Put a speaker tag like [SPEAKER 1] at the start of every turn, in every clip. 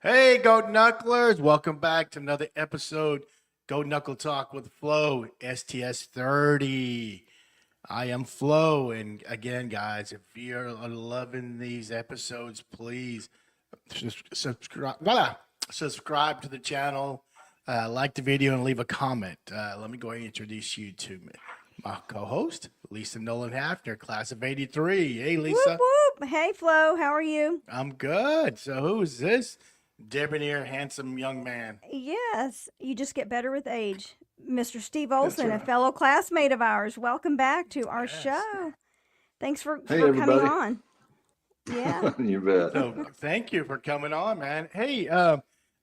[SPEAKER 1] Hey, Goat Knucklers. Welcome back to another episode. Goat Knuckle Talk with Flo, STS 30. I am Flo. And again, guys, if you're loving these episodes, please subscribe. Voila, subscribe to the channel, like the video, and leave a comment. Let me go ahead and introduce you to my co host, Lisa Nolan Hafner, class of 83. Hey,
[SPEAKER 2] Whoop
[SPEAKER 1] Lisa.
[SPEAKER 2] whoop. Hey Flo, how are you?
[SPEAKER 1] I'm good. So, who is this debonair, handsome young man?
[SPEAKER 2] Yes, you just get better with age. Mr. Steve
[SPEAKER 1] That's
[SPEAKER 2] Olson, a
[SPEAKER 1] right.
[SPEAKER 2] fellow classmate of ours. Welcome back to our
[SPEAKER 1] Yes.
[SPEAKER 2] show. Thanks for,
[SPEAKER 3] Hey,
[SPEAKER 2] for coming
[SPEAKER 3] everybody.
[SPEAKER 2] on. Yeah.
[SPEAKER 3] You bet.
[SPEAKER 1] So thank you for coming on, man. Hey,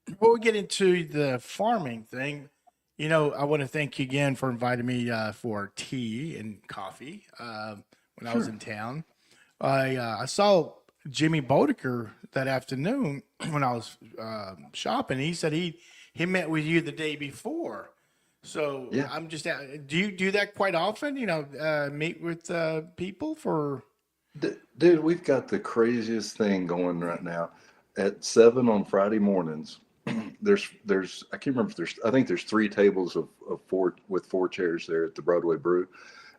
[SPEAKER 1] before we get into the farming thing, I want to thank you again for inviting me for tea and coffee when I was
[SPEAKER 3] Sure.
[SPEAKER 1] in town. I saw Jimmy Bodeker that afternoon when I was shopping. He said he met with you the day before. So
[SPEAKER 3] Yeah.
[SPEAKER 1] I'm just do you do that quite often? Meet with people for.
[SPEAKER 3] Dude, we've got the craziest thing going right now. At 7 on Friday mornings, there's I can't remember if there's I think there's three tables of four with four chairs there at the Broadway Brew.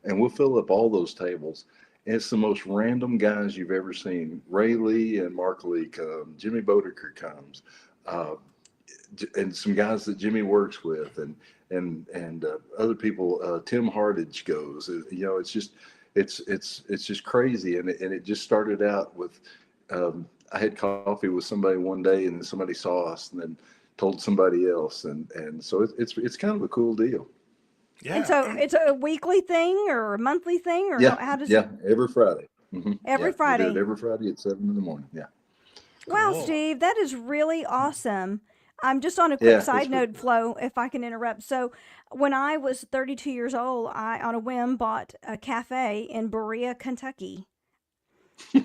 [SPEAKER 3] And we'll fill up all those tables. And it's the most random guys you've ever seen. Ray Lee and Mark Lee come. Jimmy Bodeker comes. Uh, and some guys that Jimmy works with, and other people. Tim Hardage goes. It's just it's just crazy, and it just started out with. I had coffee with somebody one day, and then somebody saw us, and then told somebody else, and so it's kind of a cool deal.
[SPEAKER 2] And
[SPEAKER 1] Yeah.
[SPEAKER 2] so it's a weekly thing or a monthly thing, or
[SPEAKER 3] Yeah,
[SPEAKER 2] how does it?
[SPEAKER 3] yeah, every Friday.
[SPEAKER 2] Every
[SPEAKER 3] Yeah, we do it
[SPEAKER 2] Friday.
[SPEAKER 3] every Friday at 7 in the morning. Yeah,
[SPEAKER 2] Wow,
[SPEAKER 1] Cool.
[SPEAKER 2] Steve, that is really awesome. I'm just on a quick
[SPEAKER 3] yeah,
[SPEAKER 2] side
[SPEAKER 3] it's
[SPEAKER 2] note, Flo, if I can interrupt. So, when I was 32 years old, I, on a whim, bought a cafe in Berea, Kentucky.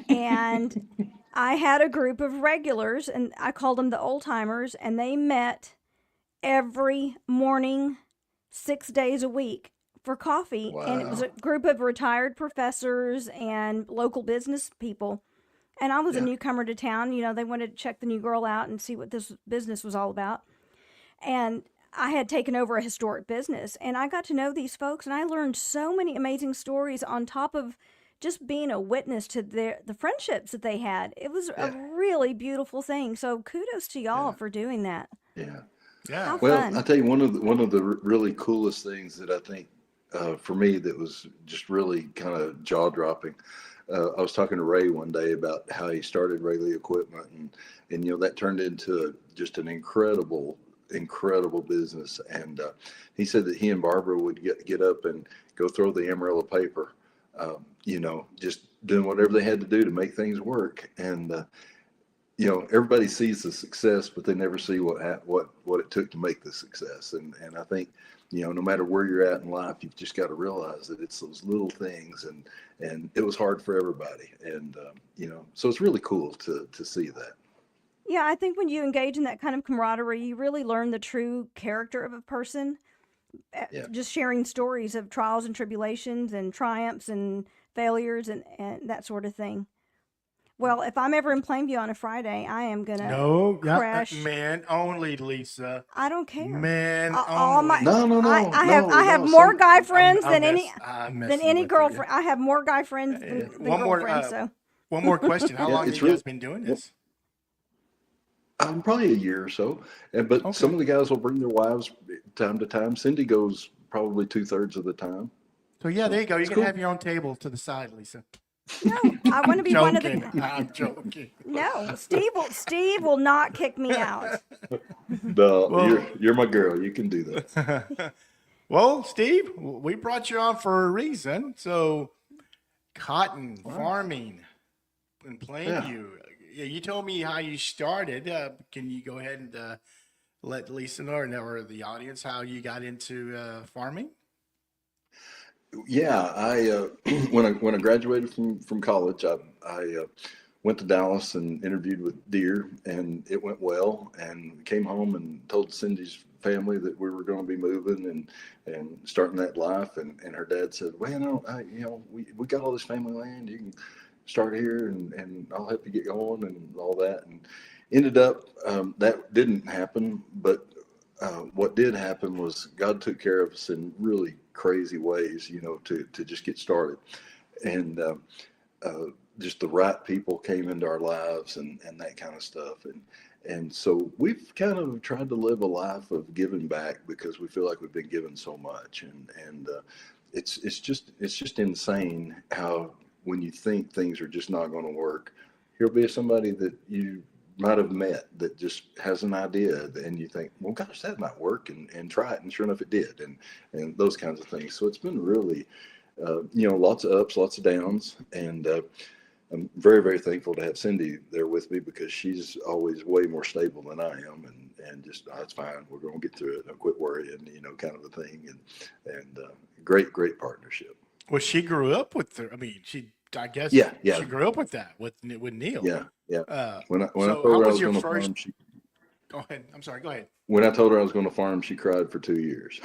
[SPEAKER 2] And I had a group of regulars, and I called them the old timers, and they met every morning, 6 days a week for coffee. And it was a
[SPEAKER 3] wow.
[SPEAKER 2] group of retired professors and local business people. And I was a
[SPEAKER 3] Yeah,
[SPEAKER 2] newcomer to town. They wanted to check the new girl out and see what this business was all about. And I had taken over a historic business, and I got to know these folks, and I learned so many amazing stories on top of just being a witness to the friendships that they had. It was a
[SPEAKER 3] yeah,
[SPEAKER 2] really beautiful thing. So kudos to y'all
[SPEAKER 3] yeah,
[SPEAKER 2] for doing that.
[SPEAKER 3] yeah.
[SPEAKER 2] How
[SPEAKER 1] Yeah.
[SPEAKER 3] Well, I
[SPEAKER 2] fun.
[SPEAKER 3] tell you, one of the really coolest things that I think for me that was just really kind of jaw dropping. I was talking to Ray one day about how he started Rayleigh Equipment, and that turned into just an incredible business. And he said that he and Barbara would get up and go throw the Amarillo paper, just doing whatever they had to do to make things work. And everybody sees the success, but they never see what it took to make the success. And I think, no matter where you're at in life, you've just got to realize that it's those little things, and it was hard for everybody. And so it's really cool to see that.
[SPEAKER 2] Yeah, I think when you engage in that kind of camaraderie, you really learn the true character of a person.
[SPEAKER 3] Yeah.
[SPEAKER 2] Just sharing stories of trials and tribulations and triumphs and failures and that sort of thing. Well, if I'm ever in Plainview on a Friday, I am gonna
[SPEAKER 1] No, yeah,
[SPEAKER 2] crash.
[SPEAKER 1] man only, Lisa.
[SPEAKER 2] I don't care.
[SPEAKER 1] Man
[SPEAKER 2] All my,
[SPEAKER 1] only.
[SPEAKER 3] No, no,
[SPEAKER 2] I,
[SPEAKER 3] no,
[SPEAKER 2] I have
[SPEAKER 3] no,
[SPEAKER 2] I have
[SPEAKER 3] no.
[SPEAKER 2] more
[SPEAKER 3] Some
[SPEAKER 2] guy friends
[SPEAKER 1] I'm mess. I'm
[SPEAKER 2] than
[SPEAKER 1] messing
[SPEAKER 2] any
[SPEAKER 1] with you.
[SPEAKER 2] girlfriend. I have more guy friends than
[SPEAKER 1] One more.
[SPEAKER 2] girlfriends. So
[SPEAKER 1] One more question. How
[SPEAKER 3] yeah,
[SPEAKER 1] long have
[SPEAKER 3] it's
[SPEAKER 1] you
[SPEAKER 3] really
[SPEAKER 1] guys been doing this?
[SPEAKER 3] probably a year or so. But
[SPEAKER 1] Okay.
[SPEAKER 3] some of the guys will bring their wives time to time. Cindy goes probably 2/3 of the time.
[SPEAKER 1] So yeah, there
[SPEAKER 3] So
[SPEAKER 1] you go. You
[SPEAKER 3] it's
[SPEAKER 1] can
[SPEAKER 3] cool.
[SPEAKER 1] have your own table to the side, Lisa.
[SPEAKER 2] no, I want to
[SPEAKER 1] I'm
[SPEAKER 2] be one of
[SPEAKER 1] joking.
[SPEAKER 2] the.
[SPEAKER 1] I'm joking.
[SPEAKER 2] No, Steve will not kick me out.
[SPEAKER 3] No,
[SPEAKER 1] Well,
[SPEAKER 3] you're my girl. You can do that.
[SPEAKER 1] well, Steve, we brought you on for a reason. So, cotton
[SPEAKER 3] All right.
[SPEAKER 1] farming in
[SPEAKER 3] Yeah.
[SPEAKER 1] Plainview. Yeah, you told me how you started. Can you go ahead and let Lisa know or the audience how you got into farming?
[SPEAKER 3] Yeah, I when I graduated from college, I went to Dallas and interviewed with Deere, and it went well. And came home and told Cindy's family that we were going to be moving and starting that life. And her dad said, "Well, we got all this family land. You can start here, and I'll help you get going and all that." ended up that didn't happen, but what did happen was God took care of us in really crazy ways, to just get started. And uh, just the right people came into our lives and that kind of stuff. And so we've kind of tried to live a life of giving back because we feel like we've been given so much. And it's just insane how when you think things are just not going to work, here'll be somebody that you might have met that just has an idea and you think, well, gosh, that might work, and try it. And sure enough, it did. And those kinds of things. So it's been really, lots of ups, lots of downs. And I'm very, very thankful to have Cindy there with me because she's always way more stable than I am, and just, oh, it's fine. We're going to get through it. Don't quit worrying, kind of a thing. And great, great partnership.
[SPEAKER 1] Well, she grew up with her. I mean, I guess
[SPEAKER 3] Yeah,
[SPEAKER 1] she grew up with that with Neil.
[SPEAKER 3] yeah, yeah. When I
[SPEAKER 1] So
[SPEAKER 3] told
[SPEAKER 1] how
[SPEAKER 3] her I
[SPEAKER 1] was
[SPEAKER 3] was
[SPEAKER 1] your
[SPEAKER 3] going to
[SPEAKER 1] first?
[SPEAKER 3] farm,
[SPEAKER 1] Go ahead. I'm sorry. Go ahead.
[SPEAKER 3] when I told her I was going to farm, she cried for 2 years.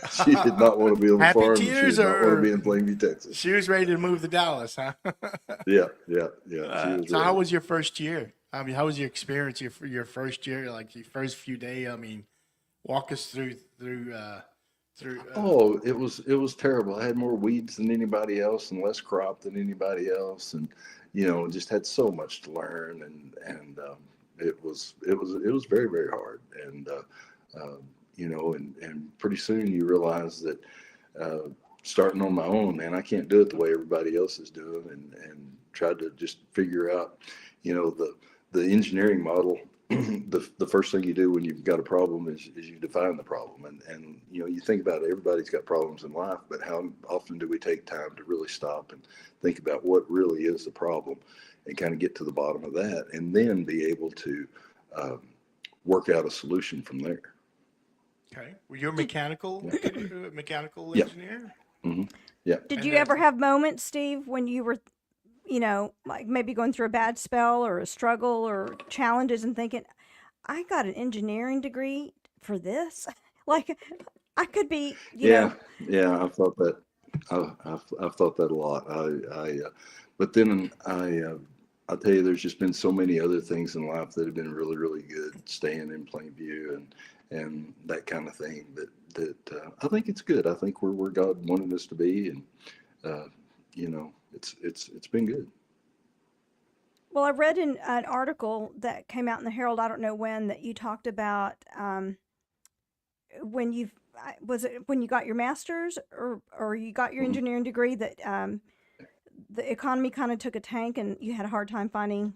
[SPEAKER 3] She did not want to be on the
[SPEAKER 1] Happy
[SPEAKER 3] farm. She
[SPEAKER 1] tears,
[SPEAKER 3] did not want
[SPEAKER 1] or
[SPEAKER 3] to be in Plainview, Texas.
[SPEAKER 1] she was ready to move to Dallas, huh?
[SPEAKER 3] Yeah. She was
[SPEAKER 1] So how
[SPEAKER 3] ready.
[SPEAKER 1] was your first year? I mean, how was your experience your first year, like your first few days? I mean, walk us through.
[SPEAKER 3] Oh, it was terrible. I had more weeds than anybody else and less crop than anybody else, and just had so much to learn, and it was very, very hard, and and pretty soon you realize that uh, starting on my own, man, I can't do it the way everybody else is doing, and tried to just figure out, the engineering model. The first thing you do when you've got a problem is you define the problem, and you think about it, everybody's got problems in life, but how often do we take time to really stop and think about what really is the problem and kind of get to the bottom of that, and then be able to um, work out a solution from there.
[SPEAKER 1] Okay, were you a
[SPEAKER 2] Did
[SPEAKER 1] mechanical
[SPEAKER 3] Yeah.
[SPEAKER 1] engineer?
[SPEAKER 3] hmm yeah.
[SPEAKER 2] did
[SPEAKER 1] And
[SPEAKER 2] you ever have moments, Steve, when you were, like maybe going through a bad spell or a struggle or challenges and thinking, I got an engineering degree for this? Like, I could be,
[SPEAKER 3] Yeah, I've thought that. I've thought that a lot. But then I'll tell you, there's just been so many other things in life that have been really, really good. Staying in Plainview and that kind of thing. That I think it's good. I think we're where God wanted us to be, and uh, it's been good.
[SPEAKER 2] well, I read in an article that came out in the Herald, I don't know when, that you talked about when you was it when you got your master's or you got your
[SPEAKER 3] hmm
[SPEAKER 2] engineering degree that the economy kind of took a tank and you had a hard time finding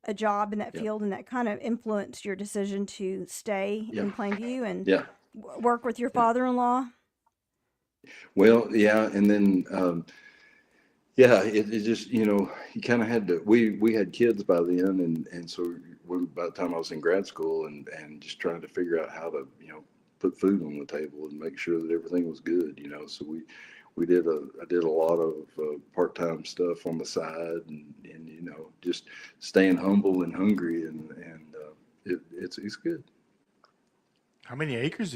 [SPEAKER 2] a job in that
[SPEAKER 3] Yeah,
[SPEAKER 2] field, and that kind of influenced your decision to stay
[SPEAKER 3] yeah,
[SPEAKER 2] in Plainview and
[SPEAKER 3] yeah,
[SPEAKER 2] work with your
[SPEAKER 3] yeah.
[SPEAKER 2] father-in-law.
[SPEAKER 3] Well, yeah, and then yeah, it just, you kind of had to. We had kids by then, and so by the time I was in grad school, and just trying to figure out how to, put food on the table and make sure that everything was good, So I did a lot of part-time stuff on the side, and just staying humble and hungry, and it's good.
[SPEAKER 1] How many acres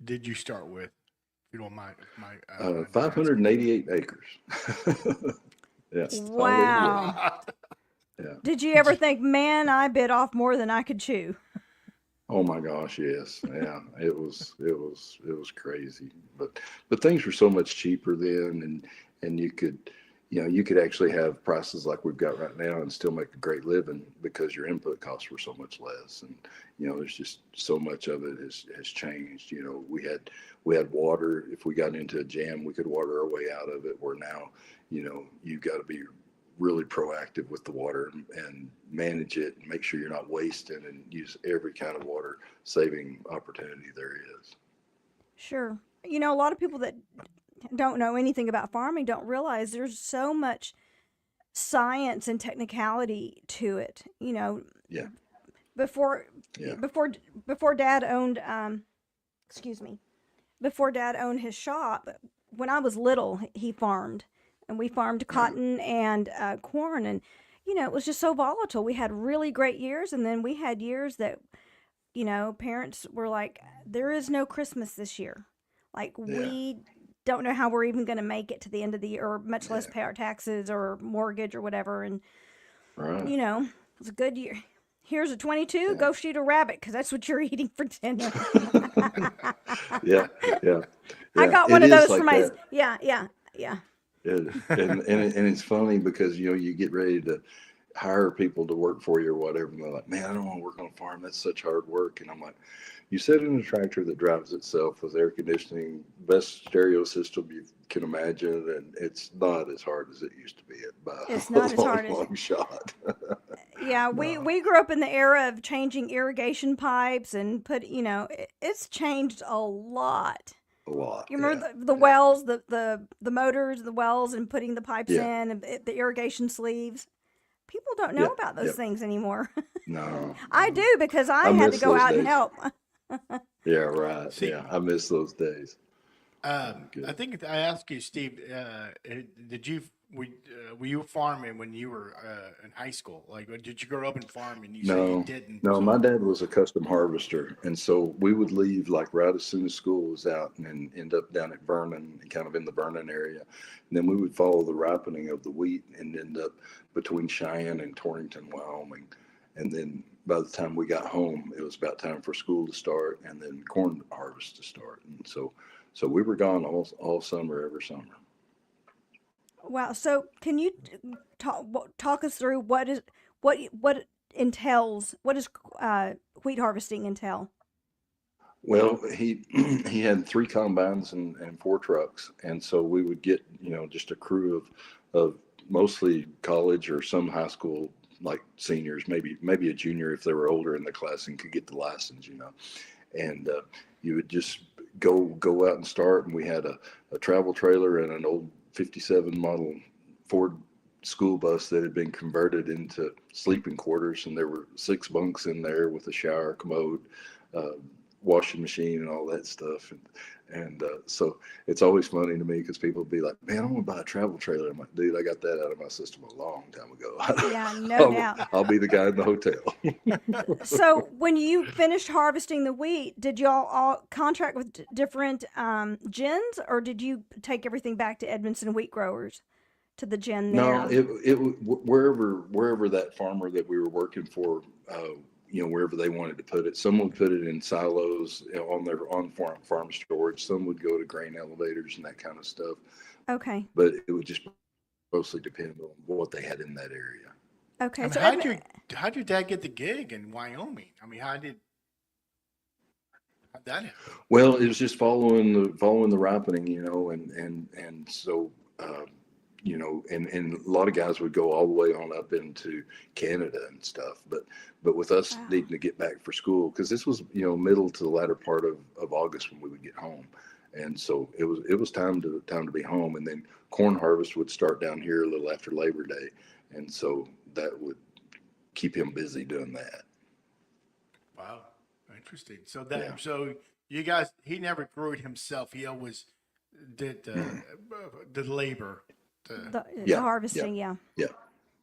[SPEAKER 1] did you start with? If you don't mind me asking.
[SPEAKER 3] 588 acres. Yeah,
[SPEAKER 1] That's a
[SPEAKER 3] 588.
[SPEAKER 2] Wow.
[SPEAKER 1] lot.
[SPEAKER 3] Yeah.
[SPEAKER 2] Did you
[SPEAKER 1] Did
[SPEAKER 2] ever
[SPEAKER 1] you?
[SPEAKER 2] think, man, I bit off more than I could chew?
[SPEAKER 3] Oh my gosh, yes. Yeah, it was crazy. But things were so much cheaper then, and you could actually have prices like we've got right now and still make a great living because your input costs were so much less. And there's just so much of it has changed. We had water. If we got into a jam, we could water our way out of it. Where now, you've got to be really proactive with the water and manage it and make sure you're not wasting, and use every kind of water saving opportunity there is.
[SPEAKER 2] Sure. A lot of people that don't know anything about farming don't realize there's so much science and technicality to it.
[SPEAKER 3] Yeah,
[SPEAKER 2] Before
[SPEAKER 3] yeah,
[SPEAKER 2] before before dad owned excuse me, before dad owned his shop, when I was little, he farmed, and we farmed
[SPEAKER 3] uh,
[SPEAKER 2] cotton and corn, and it was just so volatile. We had really great years, and then we had years that parents were like, there is no Christmas this year. Like,
[SPEAKER 3] yeah,
[SPEAKER 2] we don't know how we're even going to make it to the end of the year, or much less
[SPEAKER 3] yeah.
[SPEAKER 2] pay our taxes or mortgage or whatever. And,
[SPEAKER 3] Right.
[SPEAKER 2] it was a good year. Here's a 22.
[SPEAKER 3] Yeah.
[SPEAKER 2] Go shoot a rabbit because that's what you're eating for dinner.
[SPEAKER 3] Yeah, yeah,
[SPEAKER 2] I
[SPEAKER 3] yeah.
[SPEAKER 2] got one
[SPEAKER 3] It
[SPEAKER 2] of
[SPEAKER 3] is
[SPEAKER 2] those for
[SPEAKER 3] like
[SPEAKER 2] my.
[SPEAKER 3] that.
[SPEAKER 2] Yeah, yeah, yeah.
[SPEAKER 3] And it's funny because you get ready to hire people to work for you or whatever, and they're like, "Man, I don't want to work on a farm. That's such hard work." And I'm like, "You sit in a tractor that drives itself with air conditioning, best stereo system you can imagine, and it's not as hard as it used to be by
[SPEAKER 2] It's
[SPEAKER 3] a
[SPEAKER 2] not as
[SPEAKER 3] long,
[SPEAKER 2] hard as.
[SPEAKER 3] long shot."
[SPEAKER 2] Yeah,
[SPEAKER 3] No,
[SPEAKER 2] we grew up in the era of changing irrigation pipes and it's changed a lot.
[SPEAKER 3] a lot.
[SPEAKER 2] You
[SPEAKER 3] Yeah,
[SPEAKER 2] remember the
[SPEAKER 3] yeah,
[SPEAKER 2] wells, the motors, the wells, and putting the pipes
[SPEAKER 3] yeah,
[SPEAKER 2] in, and the irrigation sleeves. People don't know
[SPEAKER 3] yeah,
[SPEAKER 2] about those
[SPEAKER 3] yeah.
[SPEAKER 2] things anymore.
[SPEAKER 3] No,
[SPEAKER 2] I
[SPEAKER 3] no.
[SPEAKER 2] do because I
[SPEAKER 3] I
[SPEAKER 2] had to
[SPEAKER 3] miss
[SPEAKER 2] go
[SPEAKER 3] those
[SPEAKER 2] out and
[SPEAKER 3] days.
[SPEAKER 2] help.
[SPEAKER 3] Yeah, right.
[SPEAKER 1] See,
[SPEAKER 3] Yeah, I miss those days. Oh,
[SPEAKER 1] I
[SPEAKER 3] good.
[SPEAKER 1] think I asked you, Steve. Did you were you farming when you were in high school? Like, did you grow up in farming? You say you
[SPEAKER 3] No,
[SPEAKER 1] didn't.
[SPEAKER 3] no, my
[SPEAKER 1] So,
[SPEAKER 3] dad was a custom harvester. And so we would leave like right as soon as school was out and then end up down at Vernon, kind of in the Vernon area. And then we would follow the ripening of the wheat and end up between Cheyenne and Torrington, Wyoming. And then by the time we got home, it was about time for school to start and then corn harvest to start. And so we were gone all summer, every summer.
[SPEAKER 2] Wow. So can you talk us through what entails what does wheat harvesting entail?
[SPEAKER 3] Well, he he had three combines and four trucks, and so we would get just a crew of mostly college or some high school like seniors, maybe a junior if they were older in the class and could get the license. And you would just go out and start, and we had a travel trailer and an old '57 model Ford school bus that had been converted into sleeping quarters, and there were six bunks in there with a shower, commode, uh, washing machine, and all that stuff. And so it's always funny to me because people will be like, "Man, I want to buy a travel trailer." I'm like, "Dude, I got that out of my system a long time ago.
[SPEAKER 2] Yeah, no
[SPEAKER 3] I'll,
[SPEAKER 2] doubt.
[SPEAKER 3] I'll be the guy in the hotel."
[SPEAKER 2] So when you finished harvesting the wheat, did y'all all contract with different gins, or did you take everything back to Edmondson Wheat Growers to the gin
[SPEAKER 3] No,
[SPEAKER 2] there?
[SPEAKER 3] it wherever that farmer that we were working for, wherever they wanted to put it. Some would put it in silos on their on farm storage. Some would go to grain elevators and that kind of stuff.
[SPEAKER 2] Okay.
[SPEAKER 3] But it would just mostly depend on what they had in that area.
[SPEAKER 2] Okay.
[SPEAKER 1] I mean,
[SPEAKER 2] So Edmond,
[SPEAKER 1] how'd your dad get the gig in Wyoming? I mean, how'd that happen?
[SPEAKER 3] Well, it was just following the ripening, and so. And a lot of guys would go all the way on up into Canada and stuff. But with us
[SPEAKER 2] wow.
[SPEAKER 3] needing to get back for school, because this was, middle to the latter part of August when we would get home. And so it was time to be home. And then corn harvest would start down here a little after Labor Day. And so that would keep him busy doing that.
[SPEAKER 1] Wow, interesting. So
[SPEAKER 3] Yeah.
[SPEAKER 1] you guys, he never grew it himself. He always did the labor.
[SPEAKER 2] The
[SPEAKER 3] Yeah,
[SPEAKER 2] harvesting, yeah.
[SPEAKER 3] yeah,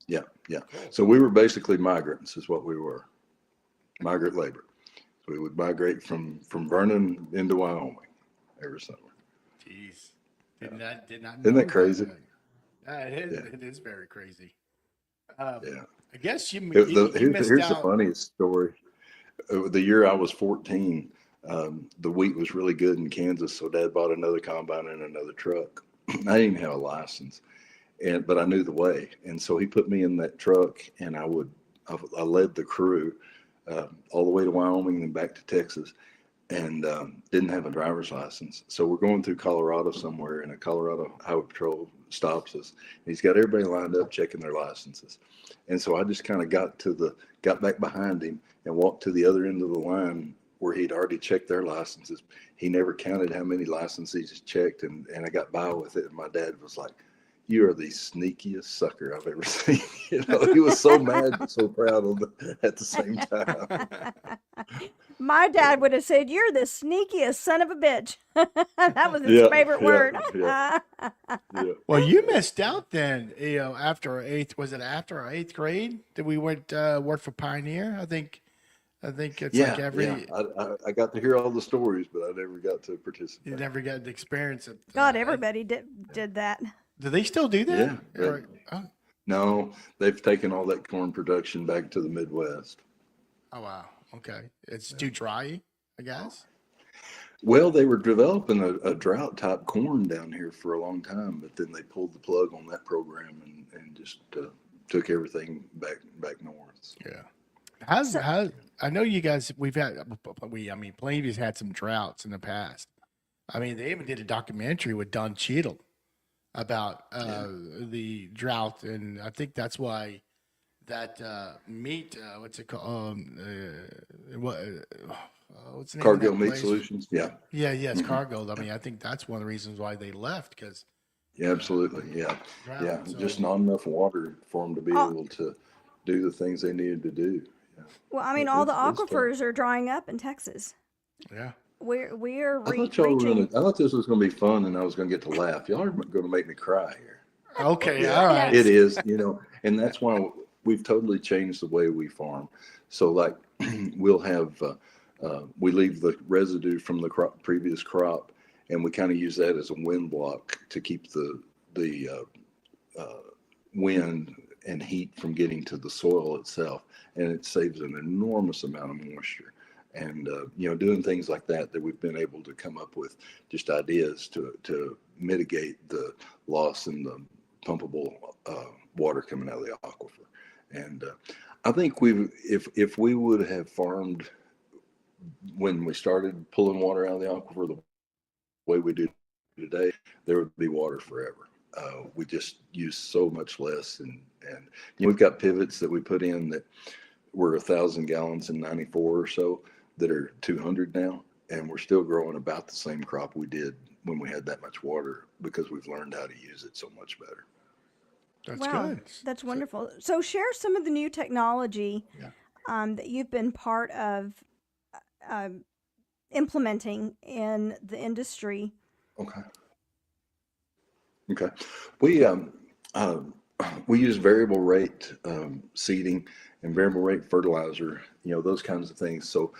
[SPEAKER 3] yeah, yeah.
[SPEAKER 1] Cool.
[SPEAKER 3] So we were basically migrants is what we were. Migrant labor. So we would migrate from Vernon into Wyoming every summer.
[SPEAKER 1] Jeez, did not
[SPEAKER 3] Isn't
[SPEAKER 1] know
[SPEAKER 3] that crazy?
[SPEAKER 1] It is.
[SPEAKER 3] Yeah.
[SPEAKER 1] It is very crazy.
[SPEAKER 3] Yeah.
[SPEAKER 1] I guess you
[SPEAKER 3] Here's
[SPEAKER 1] missed
[SPEAKER 3] the
[SPEAKER 1] out.
[SPEAKER 3] funniest story. The year I was 14, the wheat was really good in Kansas, so Dad bought another combine and another truck. I didn't even have a license, but I knew the way, and so he put me in that truck, and I led the crew all the way to Wyoming and back to Texas, and didn't have a driver's license. So we're going through Colorado somewhere, and a Colorado Highway Patrol stops us. And he's got everybody lined up checking their licenses, and so I just kind of got back behind him and walked to the other end of the line where he'd already checked their licenses. He never counted how many licenses he's checked, and I got by with it. And my dad was like, "You are the sneakiest sucker I've ever seen." He was so mad but so proud at the same time.
[SPEAKER 2] My dad would have said, "You're the sneakiest son of a bitch." That was his
[SPEAKER 3] Yeah,
[SPEAKER 2] favorite
[SPEAKER 3] yeah,
[SPEAKER 2] word.
[SPEAKER 3] yeah, yeah.
[SPEAKER 1] Well, you missed out then. After after our eighth grade that we went work for Pioneer? I think it's like every
[SPEAKER 3] Yeah. I got to hear all the stories, but I never got to
[SPEAKER 1] you
[SPEAKER 3] participate.
[SPEAKER 1] never got to experience it.
[SPEAKER 2] God, everybody did that.
[SPEAKER 1] Do they still do that?
[SPEAKER 3] Yeah.
[SPEAKER 1] Oh,
[SPEAKER 3] No, they've taken all that corn production back to the Midwest.
[SPEAKER 1] Oh wow. Okay. It's too dry, I guess.
[SPEAKER 3] Well, they were developing a drought type corn down here for a long time, but then they pulled the plug on that program and just took everything back north. So,
[SPEAKER 1] Yeah. How's
[SPEAKER 2] So,
[SPEAKER 1] how I know you guys we've had I mean Plainview's had some droughts in the past. I mean they even did a documentary with Don Cheadle about
[SPEAKER 3] yeah.
[SPEAKER 1] the drought, and I think that's why that meat what's it called what's the name of
[SPEAKER 3] Cargill
[SPEAKER 1] that
[SPEAKER 3] Meat
[SPEAKER 1] place?
[SPEAKER 3] Solutions. Yeah.
[SPEAKER 1] Yeah, yes,
[SPEAKER 3] Hmm.
[SPEAKER 1] Cargill. I mean I think that's one of the reasons why they left because
[SPEAKER 3] Yeah, absolutely. Yeah.
[SPEAKER 1] drought.
[SPEAKER 3] Yeah. Just
[SPEAKER 1] So
[SPEAKER 3] not enough water for them to be
[SPEAKER 2] all,
[SPEAKER 3] able to do the things they needed to do. Yeah.
[SPEAKER 2] well, I mean, all the
[SPEAKER 3] It's tough.
[SPEAKER 2] aquifers are drying up in Texas.
[SPEAKER 1] yeah.
[SPEAKER 2] We're
[SPEAKER 3] I thought y'all were
[SPEAKER 2] reaching.
[SPEAKER 3] gonna. I thought this was gonna be fun, and I was gonna get to laugh. Y'all are gonna make me cry here.
[SPEAKER 1] Okay,
[SPEAKER 3] Yeah,
[SPEAKER 1] all
[SPEAKER 2] No,
[SPEAKER 1] right.
[SPEAKER 3] it is. And that's why we've totally changed the way we farm. So, like, we'll have we leave the residue from the previous crop, and we kind of use that as a wind block to keep the wind and heat from getting to the soil itself, and it saves an enormous amount of moisture. And doing things like that we've been able to come up with just ideas to mitigate the loss in the pumpable water coming out of the aquifer. And I think if we would have farmed when we started pulling water out of the aquifer the way we do today, there would be water forever. We just use so much less, and we've got pivots that we put in that were 1,000 gallons in '94 or so that are 200 now, and we're still growing about the same crop we did when we had that much water because we've learned how to use it so much better.
[SPEAKER 1] That's
[SPEAKER 2] wow,
[SPEAKER 1] good.
[SPEAKER 2] that's
[SPEAKER 1] So,
[SPEAKER 2] wonderful. So, share some of the new technology
[SPEAKER 1] yeah.
[SPEAKER 2] that you've been part of um, implementing in the industry.
[SPEAKER 3] Okay. Okay. We we use variable rate seeding and variable rate fertilizer, those kinds of things. So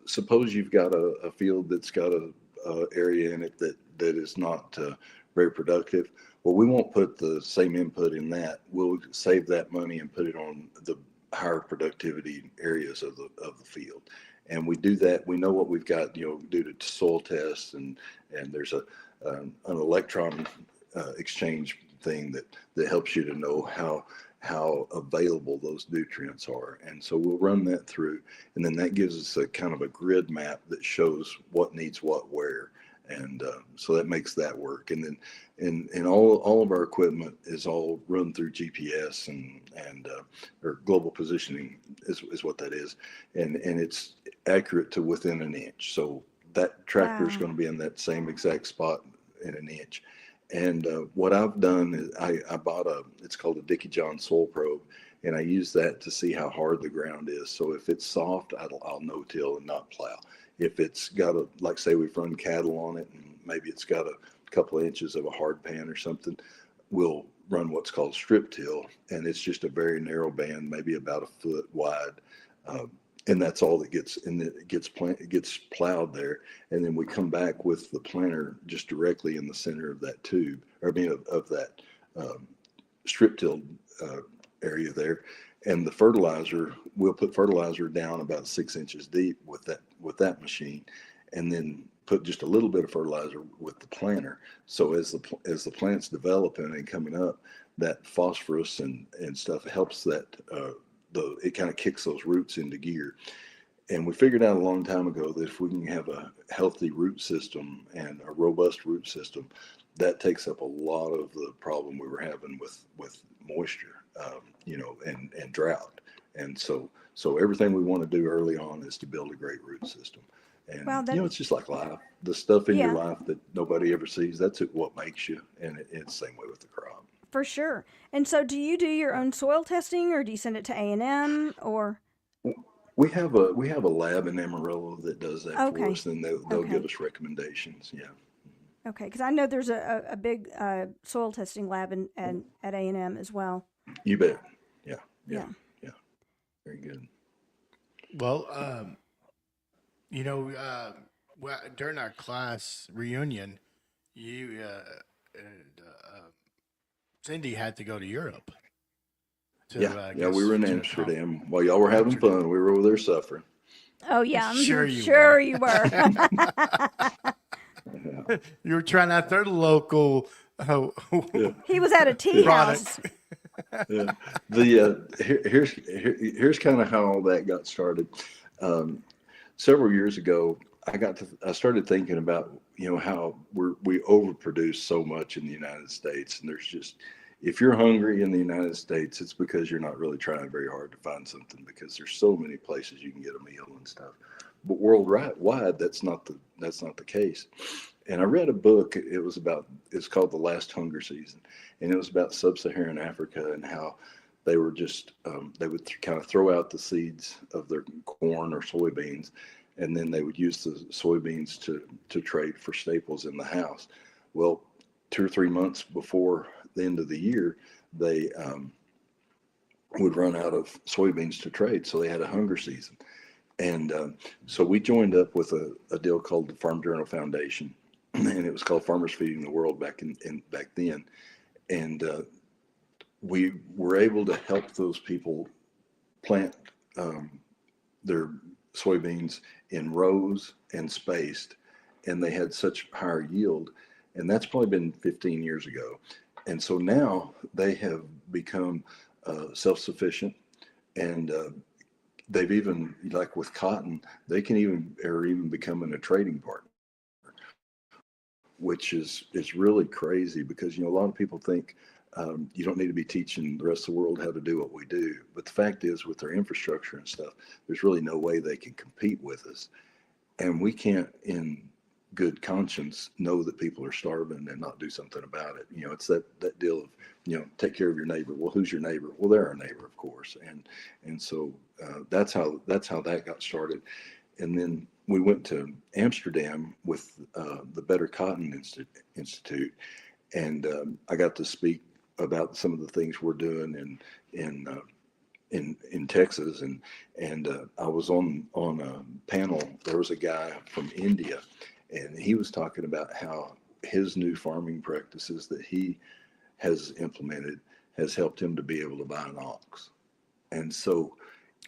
[SPEAKER 3] suppose you've got a field that's got a area in it that is not very productive. Well, we won't put the same input in that. We'll save that money and put it on the higher productivity areas of the field. And we do that. We know what we've got, due to soil tests, and there's an electron exchange thing that helps you to know how available those nutrients are. And so we'll run that through, and then that gives us a kind of a grid map that shows what needs what where. And so that makes that work. And then in all of our equipment is all run through GPS and or global positioning is what that is. And it's accurate to within an inch. So that tractor is
[SPEAKER 2] Wow.
[SPEAKER 3] going to be in that same exact spot in an inch. And what I've done is I bought it's called a Dickie John soil probe, and I use that to see how hard the ground is. So if it's soft, I'll no-till and not plow. If it's got like say we've run cattle on it, and maybe it's got a couple of inches of a hard pan or something, we'll run what's called strip till, and it's just a very narrow band, maybe about a foot wide. Uh, and that's all that gets and it gets plowed there, and then we come back with the planter just directly in the center of that tube, or I mean of that um, strip tilled uh, area there. And the fertilizer, we'll put fertilizer down about 6 inches deep with that machine, and then put just a little bit of fertilizer with the planter. So as the plant's developing and coming up, that phosphorus and stuff helps that it kind of kicks those roots into gear. And we figured out a long time ago that if we can have a healthy root system and a robust root system, that takes up a lot of the problem we were having with moisture, and drought. And so everything we want to do early on is to build a great root system. And
[SPEAKER 2] Wow, that
[SPEAKER 3] it's just like life. The stuff in your
[SPEAKER 2] yeah,
[SPEAKER 3] life that nobody ever sees, that's what makes you. And it's the same way with the crop.
[SPEAKER 2] for sure. And so, do you do your own soil testing, or do you send it to A&M, or
[SPEAKER 3] We have a lab in Amarillo that does that for
[SPEAKER 2] okay,
[SPEAKER 3] us, and they'll give
[SPEAKER 2] okay,
[SPEAKER 3] us recommendations. Yeah,
[SPEAKER 2] okay? Because I know there's a big soil testing lab at A&M as well.
[SPEAKER 3] you bet. Yeah, yeah,
[SPEAKER 2] Yeah.
[SPEAKER 3] yeah. Very good.
[SPEAKER 1] Well, you know, during our class reunion, you and Cindy had to go to Europe,
[SPEAKER 3] Yeah,
[SPEAKER 1] to
[SPEAKER 3] yeah, we were in
[SPEAKER 1] to the
[SPEAKER 3] Amsterdam while y'all were having
[SPEAKER 1] Amsterdam.
[SPEAKER 3] fun. We were over there suffering.
[SPEAKER 2] Oh yeah,
[SPEAKER 1] Sure
[SPEAKER 2] mhm,
[SPEAKER 1] you
[SPEAKER 2] sure
[SPEAKER 1] were.
[SPEAKER 2] you were.
[SPEAKER 1] You were trying out their local
[SPEAKER 3] Yeah,
[SPEAKER 2] He was at a tea
[SPEAKER 3] yeah,
[SPEAKER 2] house.
[SPEAKER 1] product.
[SPEAKER 3] yeah. Here's kind of how all that got started. Um, Several years ago, I started thinking about how we overproduce so much in the United States, and there's just if you're hungry in the United States, it's because you're not really trying very hard to find something because there's so many places you can get a meal and stuff. But worldwide, that's not the case. And I read a book. It's called The Last Hunger Season, and it was about sub-Saharan Africa and how they would kind of throw out the seeds of their corn or soybeans, and then they would use the soybeans to trade for staples in the house. Well, 2 or 3 months before the end of the year, they would run out of soybeans to trade, so they had a hunger season. And so we joined up with a deal called the Farm Journal Foundation, and it was called Farmers Feeding the World back then. And we were able to help those people plant their soybeans in rows and spaced, and they had such higher yield. And that's probably been 15 years ago. And so now they have become self-sufficient, and they've even, like with cotton, they are even becoming a trading partner, which is really crazy because a lot of people think you don't need to be teaching the rest of the world how to do what we do, but the fact is, with their infrastructure and stuff, there's really no way they can compete with us, and we can't, in good conscience, know that people are starving and not do something about it. It's that deal of take care of your neighbor. Well, who's your neighbor? Well, they're our neighbor, of course, and so that's how that got started. And then we went to Amsterdam with the Better Cotton Institute, and I got to speak about some of the things we're doing in Texas, and I was on a panel. There was a guy from India, and he was talking about how his new farming practices that he has implemented has helped him to be able to buy an ox. And so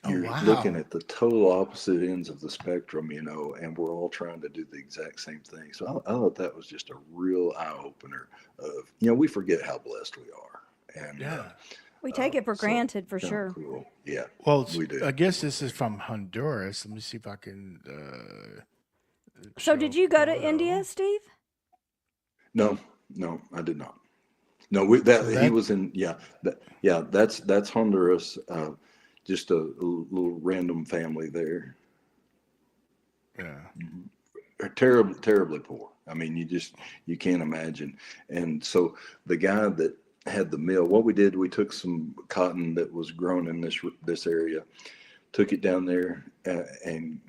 [SPEAKER 1] Oh
[SPEAKER 3] you're looking
[SPEAKER 1] wow.
[SPEAKER 3] at the total opposite ends of the spectrum, and we're all trying to do the exact same thing. So I thought that was just a real eye opener of, we forget how blessed we are. And
[SPEAKER 1] Yeah.
[SPEAKER 2] We take it for
[SPEAKER 3] so
[SPEAKER 2] granted for
[SPEAKER 3] kind of
[SPEAKER 2] sure.
[SPEAKER 3] cool. Yeah,
[SPEAKER 1] Well,
[SPEAKER 3] we do.
[SPEAKER 1] I guess this is from Honduras. Let me see if I can
[SPEAKER 2] So
[SPEAKER 1] show
[SPEAKER 2] did
[SPEAKER 1] a
[SPEAKER 2] you go to India,
[SPEAKER 1] photo.
[SPEAKER 2] Steve?
[SPEAKER 3] No, no, I did not. No, that
[SPEAKER 1] So
[SPEAKER 3] he
[SPEAKER 1] that
[SPEAKER 3] was in. Yeah, that's Honduras. Just a little random family there.
[SPEAKER 1] yeah.
[SPEAKER 3] Are terribly poor. I mean, you can't imagine. And so the guy that had the mill, what we did, we took some cotton that was grown in this area, took it down there, and